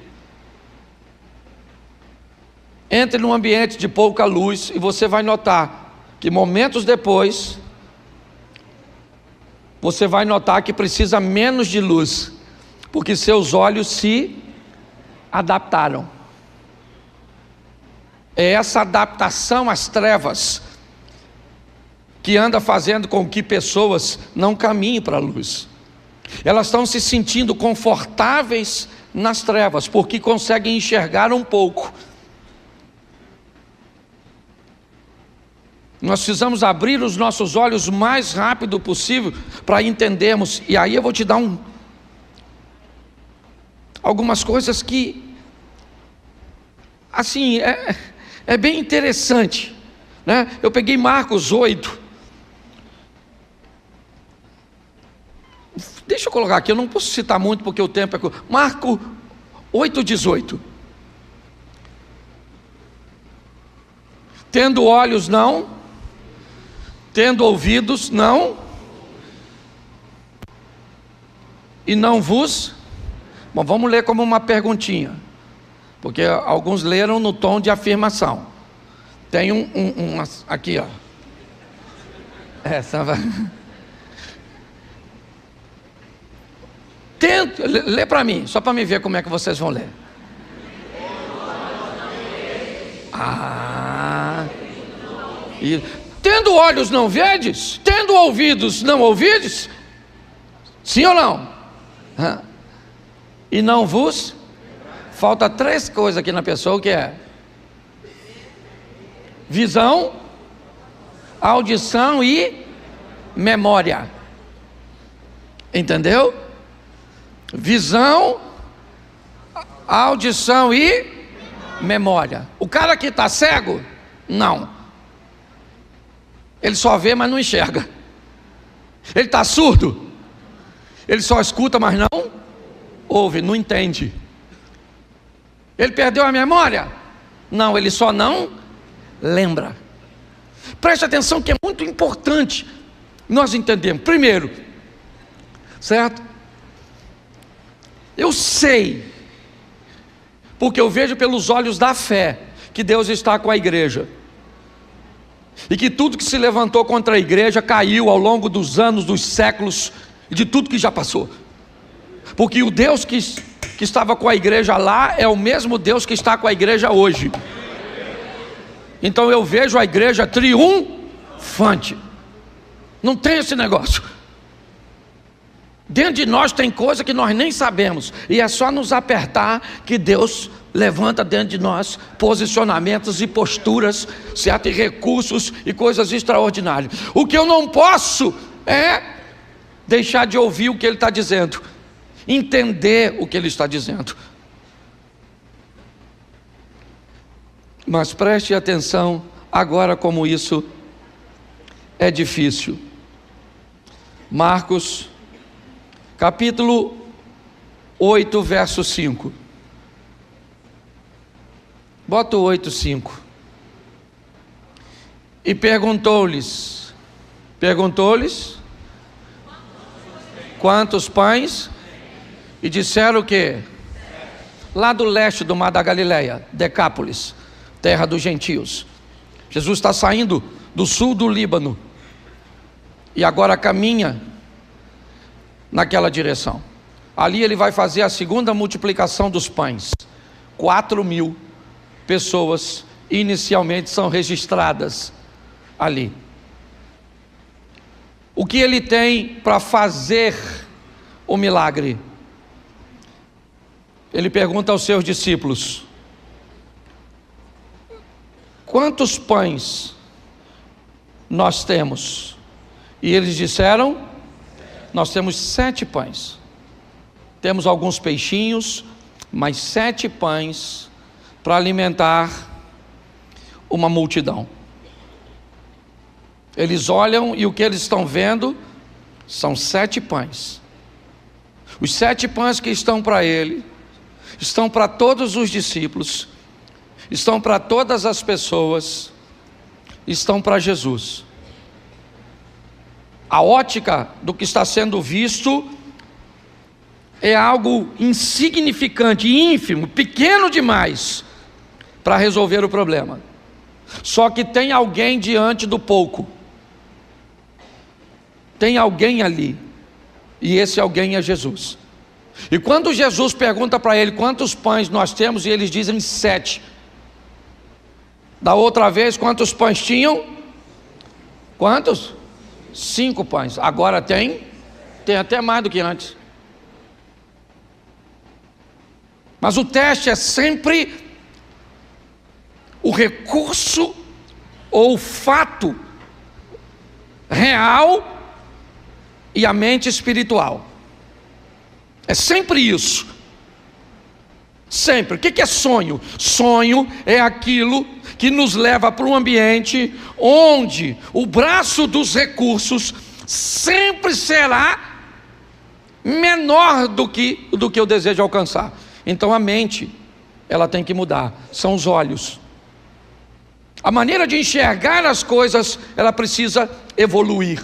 Entre num ambiente de pouca luz e você vai notar que momentos depois, você vai notar que precisa menos de luz, porque seus olhos se adaptaram. É essa adaptação às trevas que anda fazendo com que pessoas não caminhem para a luz. Elas estão se sentindo confortáveis nas trevas, porque conseguem enxergar um pouco. Nós precisamos abrir os nossos olhos o mais rápido possível para entendermos. E aí eu vou te dar algumas coisas que, assim, é bem interessante, né? Eu peguei Marcos 8. Deixa eu colocar aqui, eu não posso citar muito porque o tempo é curto. Marcos 8,18. Tendo olhos, não. Tendo ouvidos, não. E não vos. Bom, vamos ler como uma perguntinha, porque alguns leram no tom de afirmação. Tem aqui, ó. Essa vai. Lê para mim, só para me ver como é que vocês vão ler. Tendo olhos não vedes? Tendo ouvidos não ouvides? Sim ou não? E não vos? Falta 3 coisas aqui na pessoa, o que é? Visão, audição e memória. Entendeu? Visão, audição e memória. O cara que está cego, não. Ele só vê, mas não enxerga. Ele está surdo. Ele só escuta, mas não ouve, não entende. Ele perdeu a memória? Não, ele só não lembra. Preste atenção que é muito importante nós entendemos. Primeiro, certo? Eu sei, porque eu vejo pelos olhos da fé, que Deus está com a igreja, e que tudo que se levantou contra a igreja caiu ao longo dos anos, dos séculos, e de tudo que já passou. Porque o Deus que estava com a igreja lá é o mesmo Deus que está com a igreja hoje. Então eu vejo a igreja triunfante. Não tem esse negócio. Dentro de nós tem coisa que nós nem sabemos, e é só nos apertar que Deus levanta dentro de nós posicionamentos e posturas, certo? E recursos e coisas extraordinárias. O que eu não posso é deixar de ouvir o que Ele está dizendo, entender o que Ele está dizendo. Mas preste atenção agora como isso é difícil. Marcos capítulo 8, verso 5. Bota o 8,5. E perguntou-lhes, quantos pães? E disseram o quê? Lá do leste do mar da Galileia, Decápolis, terra dos gentios. Jesus está saindo do sul do Líbano e agora caminha naquela direção. Ali ele vai fazer a segunda multiplicação dos pães. 4.000 pessoas inicialmente são registradas ali. O que ele tem para fazer o milagre? Ele pergunta aos seus discípulos: quantos pães nós temos? E eles disseram: nós temos 7 pães. Temos alguns peixinhos, mas 7 pães para alimentar uma multidão. Eles olham e o que eles estão vendo são 7 pães. Os 7 pães que estão para ele, estão para todos os discípulos, estão para todas as pessoas, estão para Jesus. A ótica do que está sendo visto é algo insignificante, ínfimo, pequeno demais para resolver o problema. Só que tem alguém diante do pouco. Tem alguém ali, e esse alguém é Jesus. E quando Jesus pergunta para ele quantos pães nós temos, e eles dizem 7. Da outra vez, quantos pães tinham? Quantos? 5 pães. Agora tem até mais do que antes. Mas o teste é sempre o recurso ou o fato real e a mente espiritual. É sempre isso. Sempre. O que é sonho? Sonho é aquilo que nos leva para um ambiente onde o braço dos recursos sempre será menor do que eu desejo alcançar. Então a mente, ela tem que mudar. São os olhos. A maneira de enxergar as coisas, ela precisa evoluir.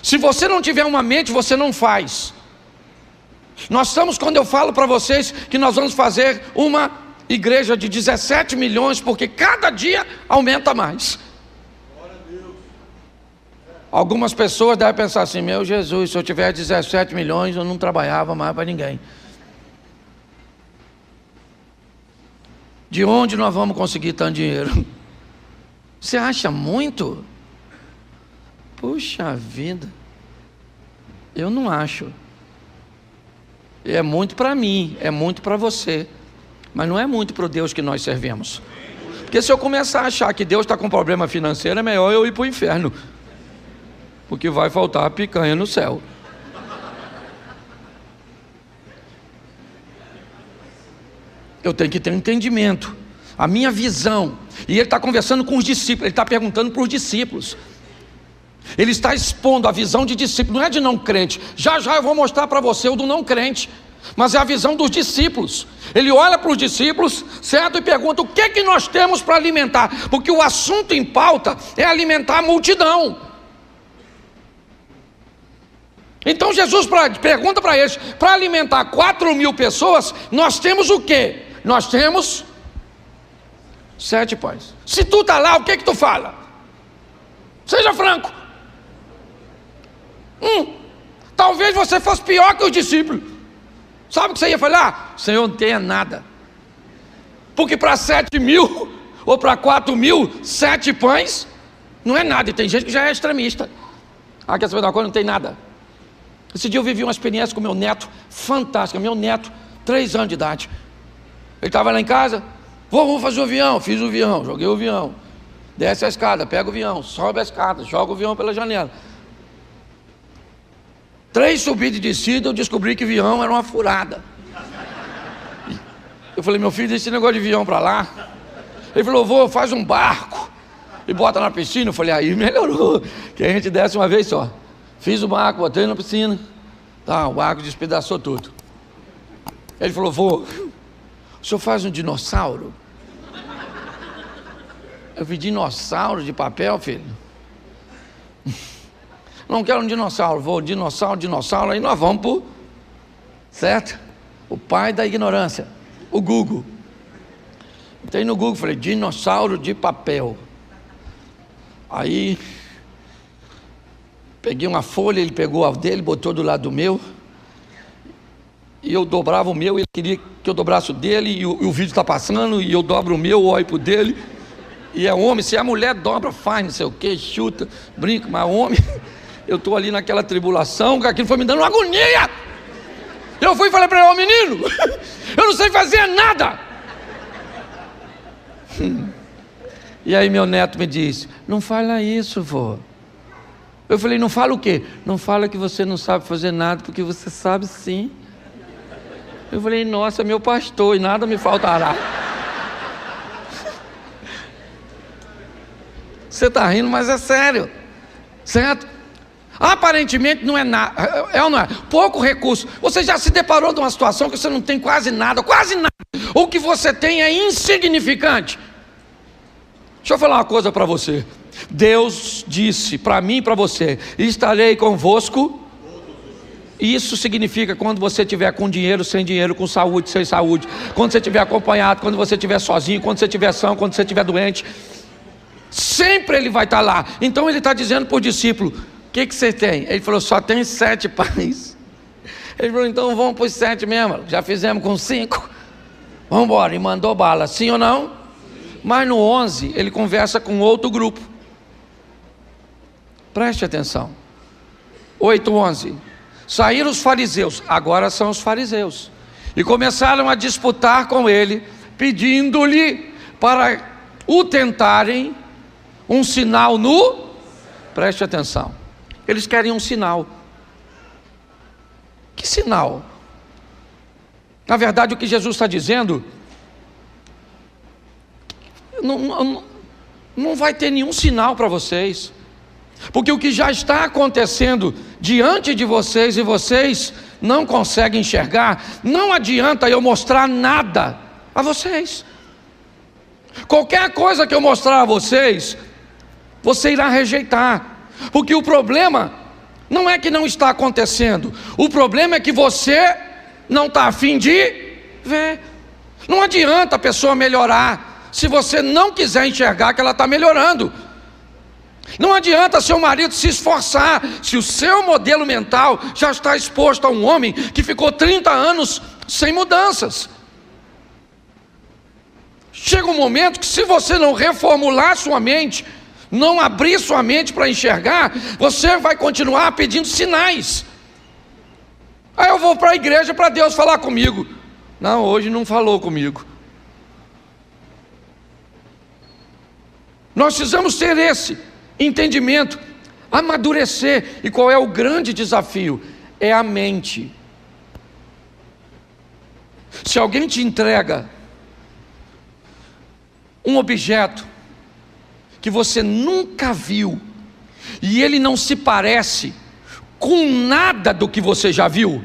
Se você não tiver uma mente, você não faz. Nós estamos, quando eu falo para vocês que nós vamos fazer uma igreja de 17 milhões, porque cada dia aumenta mais. Algumas pessoas devem pensar assim: meu Jesus, se eu tiver 17 milhões, eu não trabalhava mais para ninguém. De onde nós vamos conseguir tanto dinheiro? Você acha muito? Puxa vida, eu não acho. É muito para mim, é muito para você, mas não é muito para o Deus que nós servimos. Porque se eu começar a achar que Deus está com problema financeiro, é melhor eu ir para o inferno, porque vai faltar picanha no céu. Eu tenho que ter um entendimento, a minha visão. E ele está conversando com os discípulos, ele está perguntando para os discípulos. Ele está expondo a visão de discípulo, não é de não crente. Já já eu vou mostrar para você o do não crente, mas é a visão dos discípulos. Ele olha para os discípulos, certo? E pergunta: o que é que nós temos para alimentar? Porque o assunto em pauta é alimentar a multidão. Então Jesus pergunta para eles: para alimentar 4.000 pessoas, nós temos o quê? Nós temos 7 pães. Se tu está lá, o que tu fala? Seja franco. Talvez você fosse pior que os discípulos. Sabe o que você ia falar? Senhor, não tenha nada. Porque para 7.000 ou para 4.000, 7 pães não é nada. E tem gente que já é extremista. Quer saber de uma coisa? Não tem nada. Esse dia eu vivi uma experiência com meu neto fantástica. Meu neto, 3 anos de idade. Ele estava lá em casa. Vamos fazer o avião. Fiz o avião, joguei o avião. Desce a escada, pega o avião, sobe a escada, joga o avião pela janela. 3 subidas e descidas, eu descobri que o avião era uma furada. Eu falei: meu filho, deixa esse negócio de avião para lá. Ele falou: vô, faz um barco e bota na piscina. Eu falei: aí melhorou, que a gente desce uma vez só. Fiz o barco, botei na piscina. Tá, o barco despedaçou tudo. Ele falou: vô, o senhor faz um dinossauro? Eu vi: dinossauro de papel, filho? Não quero um dinossauro, vou dinossauro, aí nós vamos pro, certo? O pai da ignorância, o Google. Entrei no Google, falei: dinossauro de papel. Aí peguei uma folha, ele pegou a dele, botou do lado do meu, e eu dobrava o meu, ele queria que eu dobrasse o dele, e o vídeo está passando, e eu dobro o meu, olho pro dele. E é homem, se a mulher dobra, faz não sei o que, chuta, brinca, mas homem, eu estou ali naquela tribulação, que aquilo foi me dando uma agonia. Eu fui e falei para ele: ô menino, eu não sei fazer nada. E aí meu neto me disse: não fala isso, vô. Eu falei: não fala o quê? Não fala que você não sabe fazer nada, porque você sabe sim. Eu falei: nossa, meu pastor, e nada me faltará. Você está rindo, mas é sério, certo? Aparentemente não é nada, é ou não é? Pouco recurso. Você já se deparou com uma situação que você não tem quase nada, ou que você tem é insignificante? Deixa eu falar uma coisa para você. Deus disse para mim e para você: estarei convosco. Isso significa quando você estiver com dinheiro, sem dinheiro, com saúde, sem saúde, quando você estiver acompanhado, quando você estiver sozinho, quando você estiver são, quando você estiver doente. Sempre Ele vai estar lá. Então Ele está dizendo para o discípulo: o que você tem? Ele falou: só tem 7 pães. Ele falou: então vamos para os 7 mesmo, já fizemos com 5, vamos embora. E mandou bala, sim ou não? Mas no 11 ele conversa com outro grupo. Preste atenção. 8:11. Saíram os fariseus, agora são os fariseus, e começaram a disputar com ele, pedindo-lhe para o tentarem um sinal no preste atenção. Eles querem um sinal. Que sinal? Na verdade, o que Jesus está dizendo, não vai ter nenhum sinal para vocês, porque o que já está acontecendo diante de vocês e vocês não conseguem enxergar, não adianta eu mostrar nada a vocês. Qualquer coisa que eu mostrar a vocês, você irá rejeitar, porque o problema não é que não está acontecendo, o problema é que você não está a fim de ver. Não adianta a pessoa melhorar se você não quiser enxergar que ela está melhorando. Não adianta seu marido se esforçar se o seu modelo mental já está exposto a um homem que ficou 30 anos sem mudanças. Chega um momento que, se você não reformular sua mente, não abrir sua mente para enxergar, você vai continuar pedindo sinais. Aí eu vou para a igreja para Deus falar comigo. Não, hoje não falou comigo. Nós precisamos ter esse entendimento, amadurecer. E qual é o grande desafio? É a mente. Se alguém te entrega um objeto que você nunca viu, e ele não se parece com nada do que você já viu,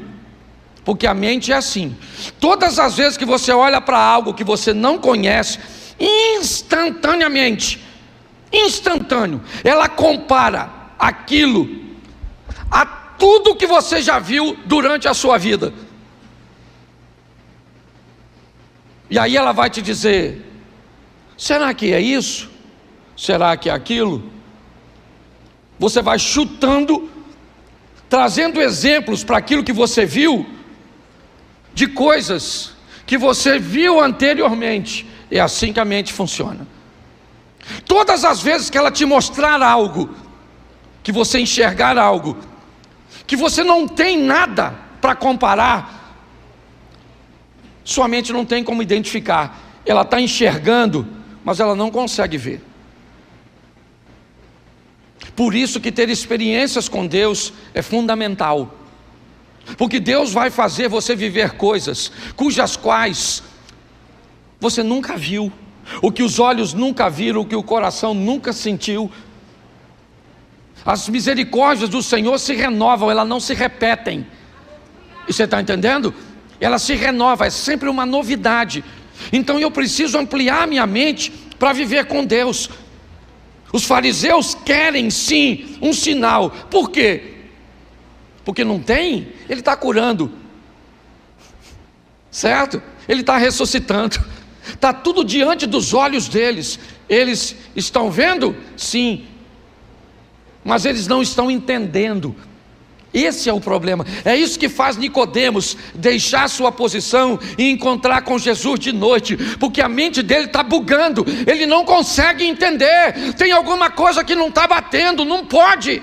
porque a mente é assim, todas as vezes que você olha para algo que você não conhece, instantaneamente, instantâneo, ela compara aquilo a tudo que você já viu durante a sua vida, e aí ela vai te dizer: será que é isso? Será que é aquilo? Você vai chutando, trazendo exemplos para aquilo que você viu, de coisas que você viu anteriormente. É assim que a mente funciona. Todas as vezes que ela te mostrar algo, que você enxergar algo, que você não tem nada para comparar, sua mente não tem como identificar. Ela está enxergando, mas ela não consegue ver. Por isso que ter experiências com Deus é fundamental, porque Deus vai fazer você viver coisas cujas quais você nunca viu, o que os olhos nunca viram, o que o coração nunca sentiu. As misericórdias do Senhor se renovam, elas não se repetem. E você está entendendo? Ela se renova, é sempre uma novidade. Então eu preciso ampliar minha mente para viver com Deus. Os fariseus querem sim um sinal. Por quê? Porque não tem? Ele está curando, certo? Ele está ressuscitando, está tudo diante dos olhos deles. Eles estão vendo? Sim, mas eles não estão entendendo. Esse é o problema. É isso que faz Nicodemos deixar sua posição e encontrar com Jesus de noite, porque a mente dele está bugando, ele não consegue entender, tem alguma coisa que não está batendo, não pode.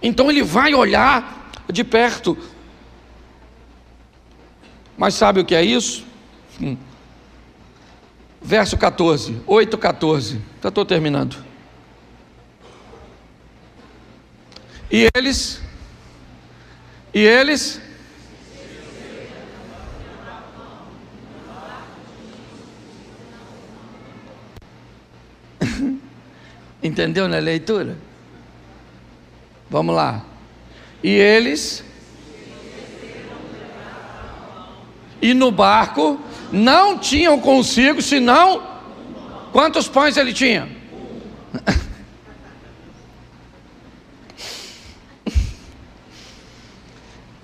Então ele vai olhar de perto. Mas sabe o que é isso? Verso 14, 8:14, já estou terminando. E eles entendeu na leitura? Vamos lá. E eles, e no barco não tinham consigo senão, quantos pães ele tinha?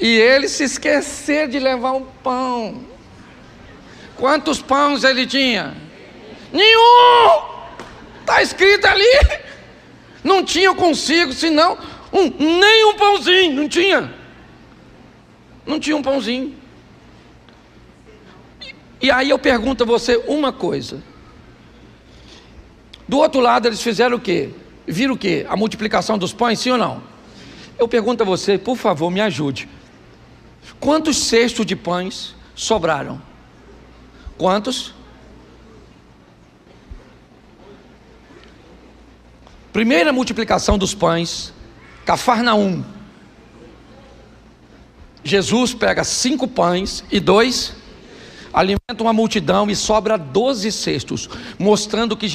E ele se esqueceu de levar um pão. Quantos pães ele tinha? Nenhum! Está escrito ali. Não tinha consigo senão nem um pãozinho. Não tinha um pãozinho. E aí eu pergunto a você uma coisa. Do outro lado eles fizeram o quê? Viram o quê? A multiplicação dos pães, sim ou não? Eu pergunto a você, por favor, me ajude. Quantos cestos de pães sobraram? Quantos? Primeira multiplicação dos pães, Cafarnaum. Jesus pega 5 pães e 2, alimenta uma multidão e sobra 12 cestos, mostrando que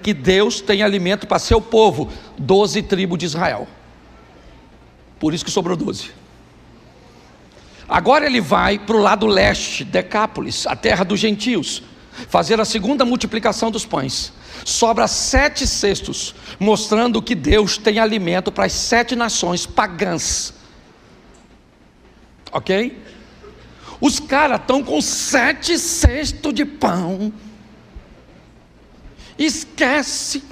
que Deus tem alimento para seu povo, 12 tribos de Israel. Por isso que sobrou 12. Agora ele vai para o lado leste, Decápolis, a terra dos gentios, fazer a segunda multiplicação dos pães. Sobra 7 cestos, mostrando que Deus tem alimento para as 7 nações pagãs. Ok? Os caras estão com 7 cestos de pão. Esquece.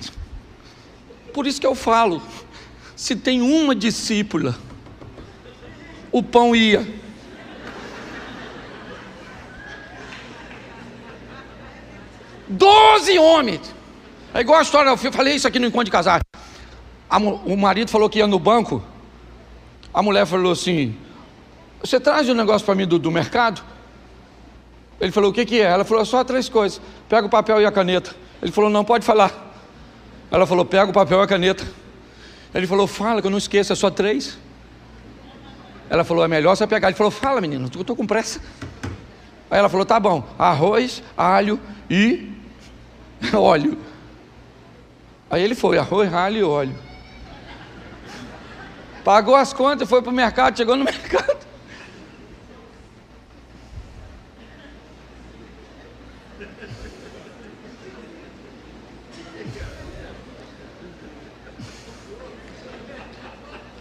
Por isso que eu falo, se tem uma discípula, o pão ia. Doze homens. É igual a história, eu falei isso aqui no encontro de casar. O marido falou que ia no banco. A mulher falou assim: você traz um negócio para mim do mercado? Ele falou: o que é? Ela falou: só 3 coisas. Pega o papel e a caneta. Ele falou: não pode falar. Ela falou: pega o papel e a caneta. Ele falou: fala que eu não esqueço, é só 3. Ela falou: é melhor você pegar. Ele falou: fala, menino, eu estou com pressa. Aí ela falou: tá bom, arroz, alho e óleo. Aí ele foi, arroz, alho e óleo. Pagou as contas, foi para o mercado, chegou no mercado.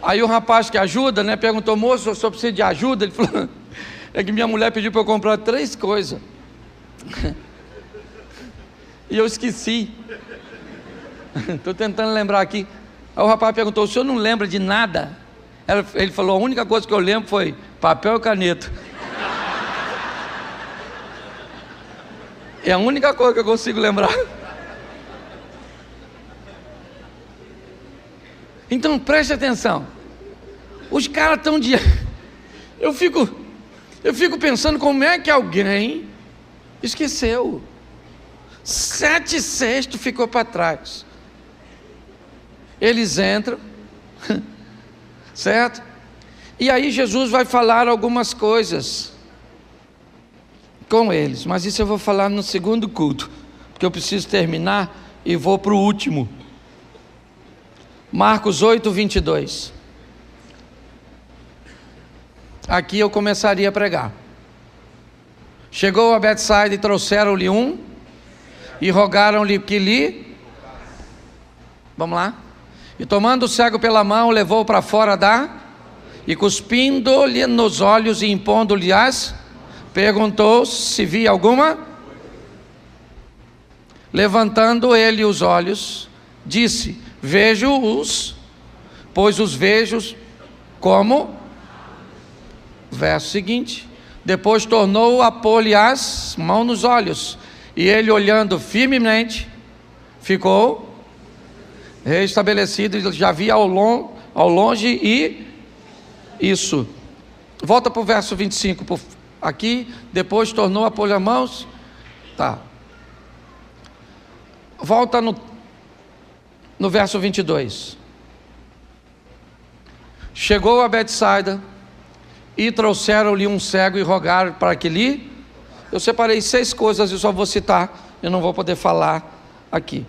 Aí o rapaz que ajuda, né, perguntou: moço, o senhor precisa de ajuda? Ele falou: é que minha mulher pediu para eu comprar 3 coisas. E eu esqueci. Estou tentando lembrar aqui. Aí o rapaz perguntou: o senhor não lembra de nada? Ele falou: a única coisa que eu lembro foi papel e caneta. É a única coisa que eu consigo lembrar. Então preste atenção. Os caras estão de... Eu fico pensando como é que alguém esqueceu. 7 cestos ficou para trás. Eles entram, certo? E aí Jesus vai falar algumas coisas com eles, mas isso eu vou falar no segundo culto, porque eu preciso terminar e vou para o último. Marcos 8, 22. Aqui eu começaria a pregar. Chegou a Betsaida e trouxeram-lhe e rogaram-lhe que lhe... Vamos lá. E tomando o cego pela mão, levou para fora e cuspindo-lhe nos olhos e impondo-lhe perguntou se via alguma. Levantando ele os olhos, disse: vejo-os, pois os vejo como... Verso seguinte: depois tornou a pôr-lhe as mãos nos olhos, e ele, olhando firmemente, ficou restabelecido. Ele já via ao longe e isso. Volta para o verso 25 aqui. Depois tornou a pôr as mãos. Tá. Volta no verso 22. Chegou a Betsaida e trouxeram-lhe um cego e rogaram para que lhe... Eu separei 6 coisas e só vou citar, eu não vou poder falar aqui.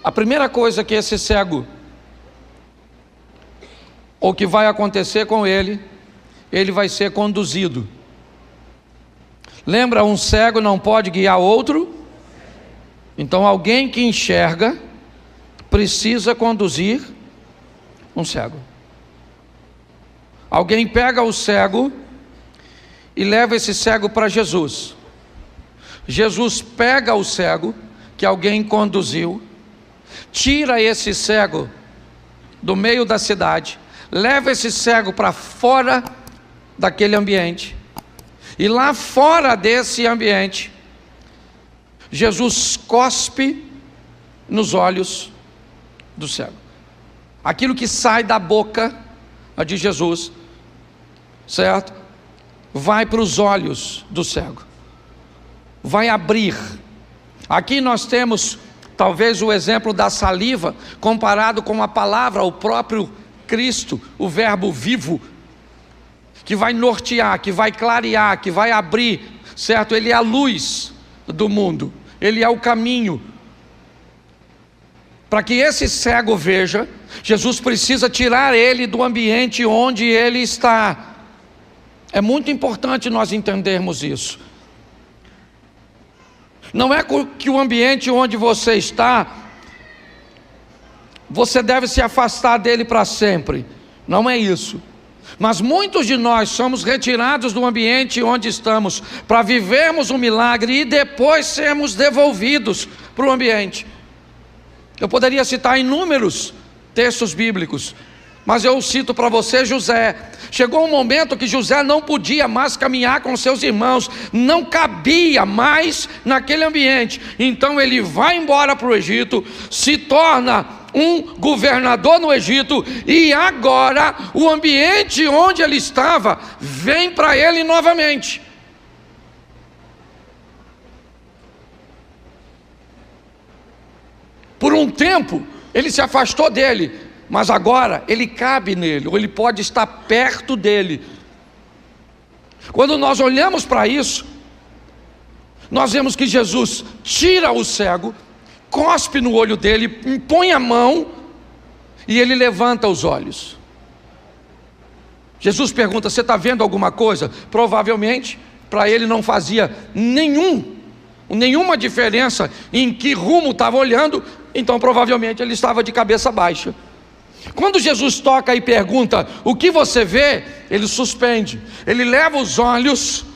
A primeira coisa que esse cego, ou que vai acontecer com ele vai ser conduzido. Lembra, um cego não pode guiar outro? Então alguém que enxerga precisa conduzir um cego. Alguém pega o cego e leva esse cego para Jesus. Jesus pega o cego que alguém conduziu, tira esse cego do meio da cidade, leva esse cego para fora daquele ambiente, e lá fora desse ambiente, Jesus cospe nos olhos do cego. Aquilo que sai da boca de Jesus, certo? Vai para os olhos do cego, vai abrir Aqui nós temos talvez o exemplo da saliva comparado com a palavra, o próprio Cristo, o verbo vivo, que vai nortear, que vai clarear, que vai abrir, certo? Ele é a luz do mundo, ele é o caminho. Para que esse cego veja, Jesus precisa tirar ele do ambiente onde ele está. É muito importante nós entendermos isso. Não é que o ambiente onde você está, você deve se afastar dele para sempre. Não é isso. Mas muitos de nós somos retirados do ambiente onde estamos para vivermos um milagre e depois sermos devolvidos para o ambiente. Eu poderia citar inúmeros textos bíblicos, mas eu cito para você José. Chegou um momento que José não podia mais caminhar com seus irmãos, não cabia mais naquele ambiente. Então ele vai embora para o Egito, se torna um governador no Egito, e agora o ambiente onde ele estava vem para ele novamente. Por um tempo ele se afastou dele, mas agora ele cabe nele, ou ele pode estar perto dele. Quando nós olhamos para isso, nós vemos que Jesus tira o cego, cospe no olho dele, impõe a mão e ele levanta os olhos. Jesus pergunta: você está vendo alguma coisa? Provavelmente para ele não fazia nenhuma diferença em que rumo estava olhando, então provavelmente ele estava de cabeça baixa. Quando Jesus toca e pergunta: o que você vê? Ele suspende, ele leva os olhos,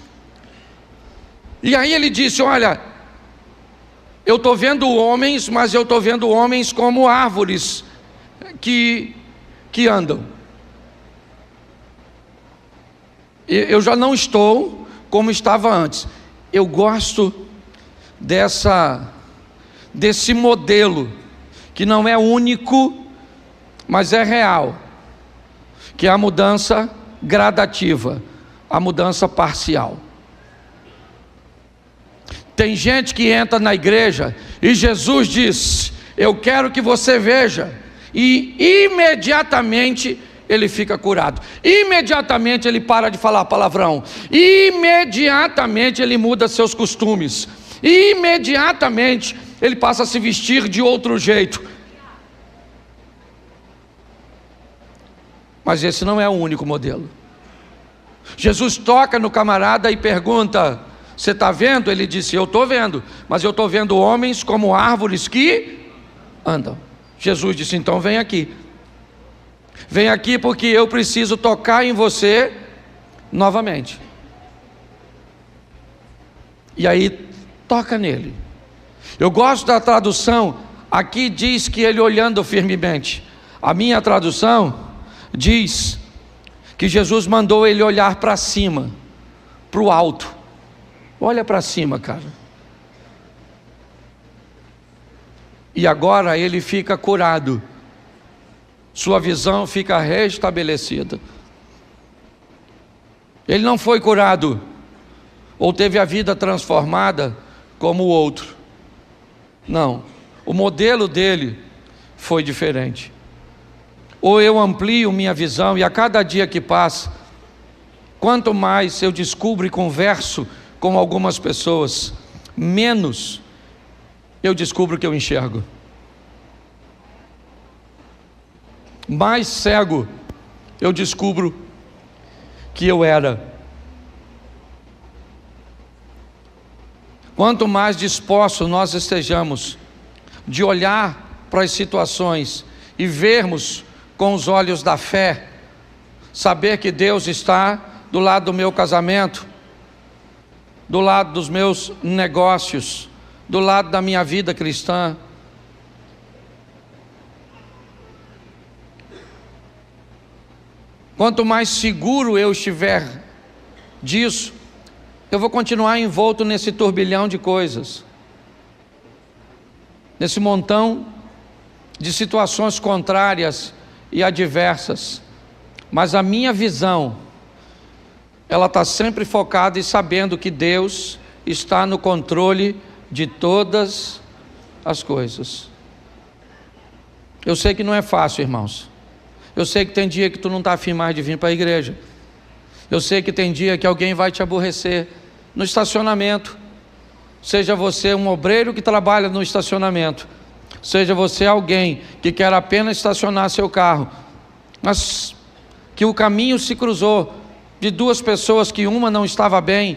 e aí ele disse: olha, eu estou vendo homens, mas eu estou vendo homens como árvores que andam. Eu já não estou como estava antes. Eu gosto desse modelo, que não é único, mas é real, que é a mudança gradativa, a mudança parcial. Tem gente que entra na igreja e Jesus diz: eu quero que você veja, e imediatamente ele fica curado, imediatamente ele para de falar palavrão, imediatamente ele muda seus costumes, imediatamente ele passa a se vestir de outro jeito. Mas esse não é o único modelo. Jesus toca no camarada e pergunta: você está vendo? Ele disse: eu estou vendo, mas eu estou vendo homens como árvores que andam. Jesus disse: então vem aqui. Vem aqui porque eu preciso tocar em você novamente. E aí toca nele. Eu gosto da tradução, aqui diz que ele olhando firmemente. A minha tradução diz que Jesus mandou ele olhar para cima, para o alto. Olha para cima, cara. E agora ele fica curado, sua visão fica restabelecida. Ele não foi curado ou teve a vida transformada como o outro. Não, o modelo dele foi diferente. Ou eu amplio minha visão, e a cada dia que passa, quanto mais eu descubro e converso com algumas pessoas, menos eu descubro que eu enxergo. Mais cego eu descubro que eu era. Quanto mais dispostos nós estejamos de olhar para as situações e vermos com os olhos da fé, saber que Deus está do lado do meu casamento, do lado dos meus negócios, do lado da minha vida cristã. Quanto mais seguro eu estiver disso, eu vou continuar envolto nesse turbilhão de coisas, nesse montão de situações contrárias e adversas, mas a minha visão, ela está sempre focada e sabendo que Deus está no controle de todas as coisas. Eu sei que não é fácil, irmãos. Eu sei que tem dia que tu não está afim mais de vir para a igreja. Eu sei que tem dia que alguém vai te aborrecer no estacionamento. Seja você um obreiro que trabalha no estacionamento, seja você alguém que quer apenas estacionar seu carro, mas que o caminho se cruzou de duas pessoas que uma não estava bem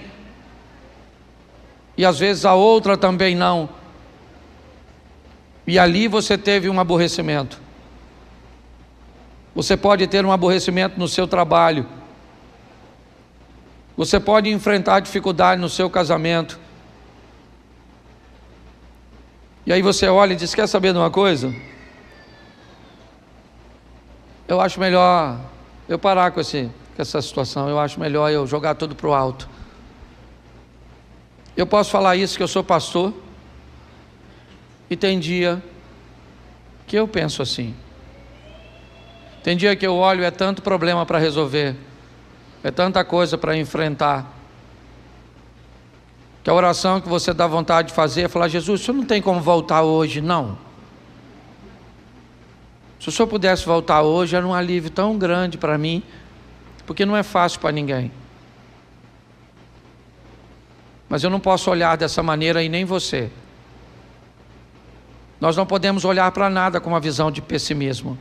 e às vezes a outra também não, e ali você teve um aborrecimento. Você pode ter um aborrecimento no seu trabalho, você pode enfrentar dificuldade no seu casamento, e aí você olha e diz: quer saber de uma coisa? Eu acho melhor eu parar com essa situação. Eu acho melhor eu jogar tudo para o alto. Eu posso falar isso que eu sou pastor, e tem dia que eu penso assim. Tem dia que eu olho, é tanto problema para resolver, é tanta coisa para enfrentar, que a oração que você dá vontade de fazer é falar: Jesus, o Senhor não tem como voltar hoje, não. Se o Senhor pudesse voltar hoje, era um alívio tão grande para mim, porque não é fácil para ninguém. Mas eu não posso olhar dessa maneira, e nem você. Nós não podemos olhar para nada com uma visão de pessimismo.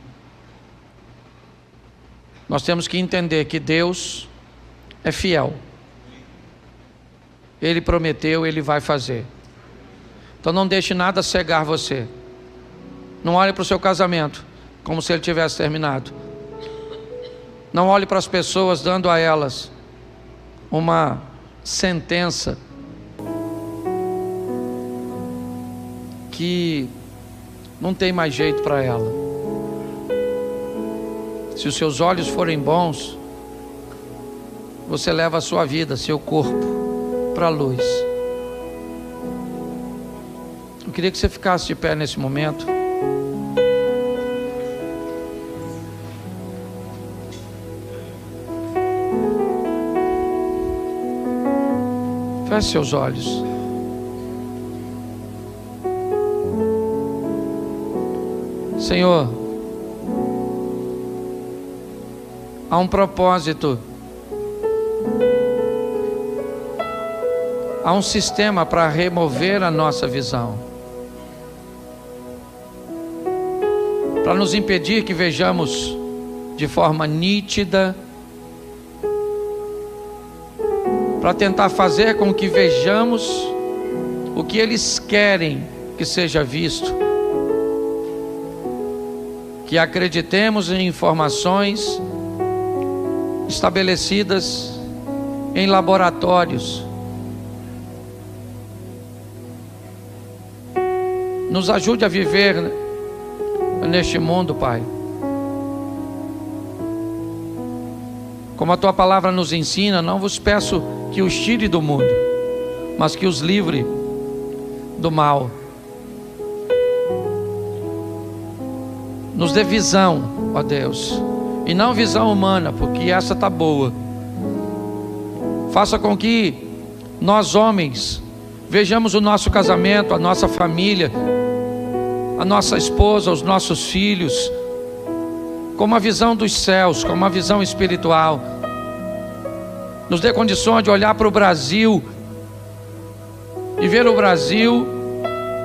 Nós temos que entender que Deus é fiel. Ele prometeu, Ele vai fazer. Então não deixe nada cegar você. Não olhe para o seu casamento como se ele tivesse terminado. Não olhe para as pessoas dando a elas uma sentença que não tem mais jeito para ela. Se os seus olhos forem bons, você leva a sua vida, seu corpo, para a luz. Eu queria que você ficasse de pé nesse momento. Feche seus olhos. Senhor, há um propósito, há um sistema para remover a nossa visão, para nos impedir que vejamos de forma nítida, para tentar fazer com que vejamos o que eles querem que seja visto, que acreditemos em informações estabelecidas em laboratórios. Nos ajude a viver neste mundo, Pai, como a Tua palavra nos ensina. Não vos peço que os tire do mundo, mas que os livre do mal. Nos dê visão, ó Deus, e não visão humana, porque essa está boa. Faça com que nós, homens, vejamos o nosso casamento, a nossa família, a nossa esposa, os nossos filhos, com uma visão dos céus, com uma visão espiritual. Nos dê condições de olhar para o Brasil e ver o Brasil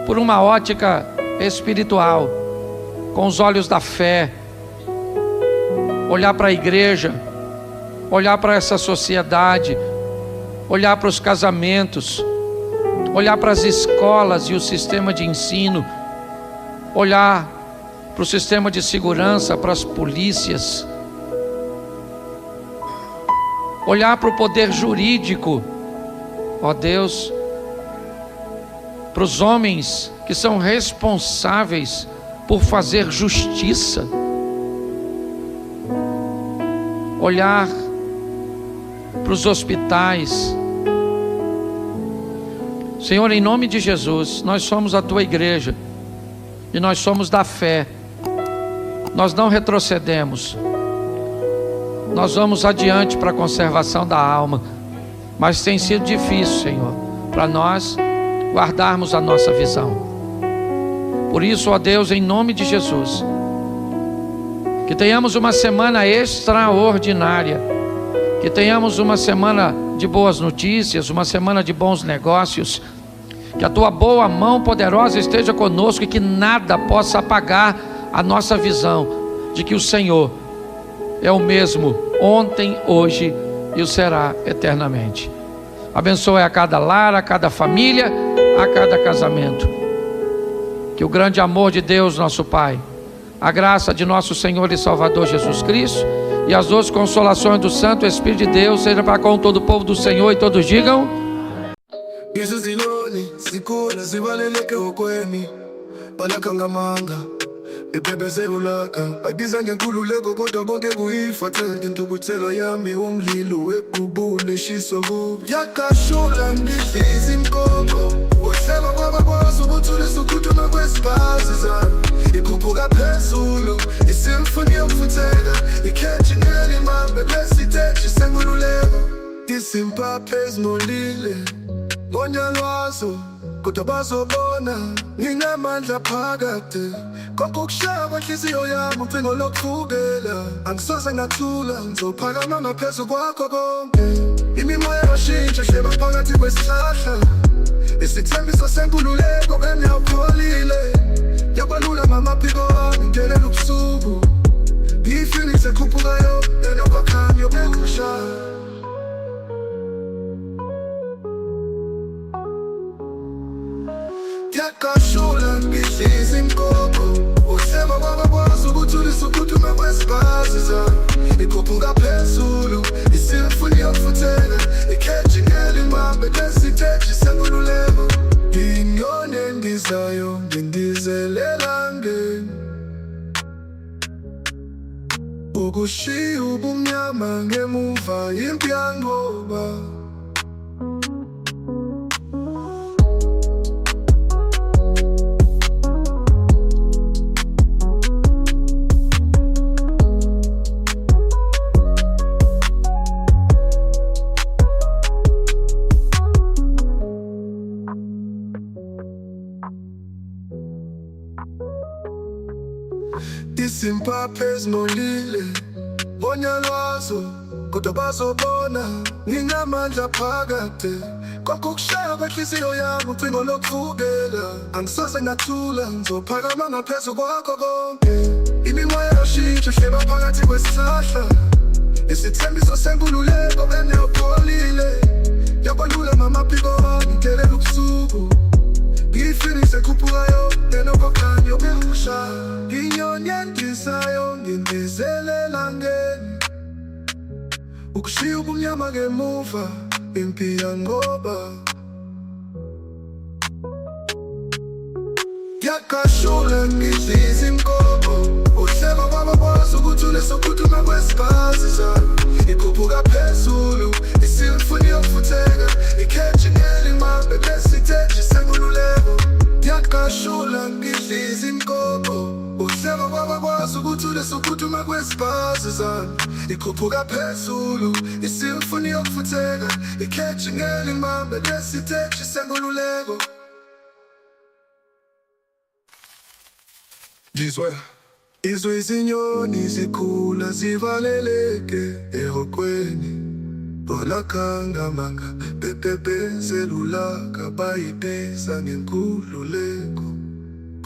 por uma ótica espiritual, com os olhos da fé. Olhar para a igreja, olhar para essa sociedade, olhar para os casamentos, olhar para as escolas e o sistema de ensino, olhar para o sistema de segurança, para as polícias, olhar para o poder jurídico, ó Deus, para os homens que são responsáveis por fazer justiça, olhar para os hospitais. Senhor, em nome de Jesus, nós somos a Tua igreja e nós somos da fé. Nós não retrocedemos, nós vamos adiante para a conservação da alma. Mas tem sido difícil, Senhor, para nós guardarmos a nossa visão. Por isso, ó Deus, em nome de Jesus, que tenhamos uma semana extraordinária, que tenhamos uma semana de boas notícias, uma semana de bons negócios, que a tua boa mão poderosa esteja conosco e que nada possa apagar a nossa visão de que o Senhor é o mesmo ontem, hoje e o será eternamente. Abençoe a cada lar, a cada família, a cada casamento. Que o grande amor de Deus, nosso Pai, a graça de nosso Senhor e Salvador Jesus Cristo e as doces consolações do Santo Espírito de Deus seja para com todo o povo do Senhor, e todos digam: Ibebezebulaka abiza ngenkululeko kodwa bonke kuyifathela intukuthelo yami umlilo webhubule shiso kubi yakashula ngidliza imkongo uhleba kwabakwazi ukuthulisa ukutuma kwesibazi zami ikhuphuka phezulu isimfoni yokufutheka ikhethi ngelimambe besiteji senkululeko isimpaphe ezimolile ngonyalwazo kodwa bazobona nginamandla phakade konke ukushaya kwenhliziyo yami ucingo lokuvukela angisoze ngathula ngizophakama ngaphezu kwakho konke imimoya yashintsha hleba phakathi kwesihlahla isithembiso senkululeko engiyawupholile yabalula ngamaphiko wami ngelela ubusuku i-Phoenix ekhuphukayo enokwakhanya yokukusha yakashula ngidliza imkongo uhleba kwabakwazi ukuthulisa ukutuma kwesibazi zami ikhuphuka phezulu isimfoni yokufutheka ikhethi ngelimambe lesiteji senkululeko inyoni endizayo ngindizela ngeni ukushiya ubumnyama ngemuva impi yanqoba isimpaphe ezimolile ngonyalwazo kodwa bazobona nginamandla phakade konke ukushaya kwenhliziyo yami ucingo lokuvukela angisoze ngathula ngizophakama ngaphezu kwakho konke imimoya yashintsha hleba phakathi kwesihlahla isithembiso senkululeko engiyawupholile yabalula ngamaphiko wami ngelela ubusuku i-Phoenix ekhuphukayo enokwakhanya yokukusha inyoni endizayo ngindizelela ngeni ukushiya ubumnyama ngemuva impi yanqoba yakashula ngidliza imkongo uhleba kwabakwazi ukuthulisa ukutuma kwesibazi zami ikhuphuka phezulu isimfoni yokufutheka ikhethi ngelimambe lesiteji senkululeko yakashula ngidliza imkongo uhleba kwabakwazi ukuthulisa ukutuma kwesibazi zami ikhuphuka phezulu isimfoni yokufutheka ikhethi ngelimambe lesiteji senkululeko izwe izinyoni zikhula zivaleleke ehokweni bolakhangamanga bebebezelulaka bayibeza ngenkululeko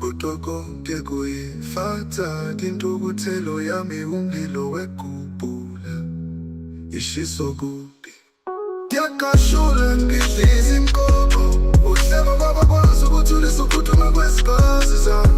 kodwa konke kuyifatha intukuthelo yami umlilo wegubhula ishiso kubi yakashula ngidliza imkongo uhleba kwabakwazi ukuthulisa ukutuma kwesibazi zami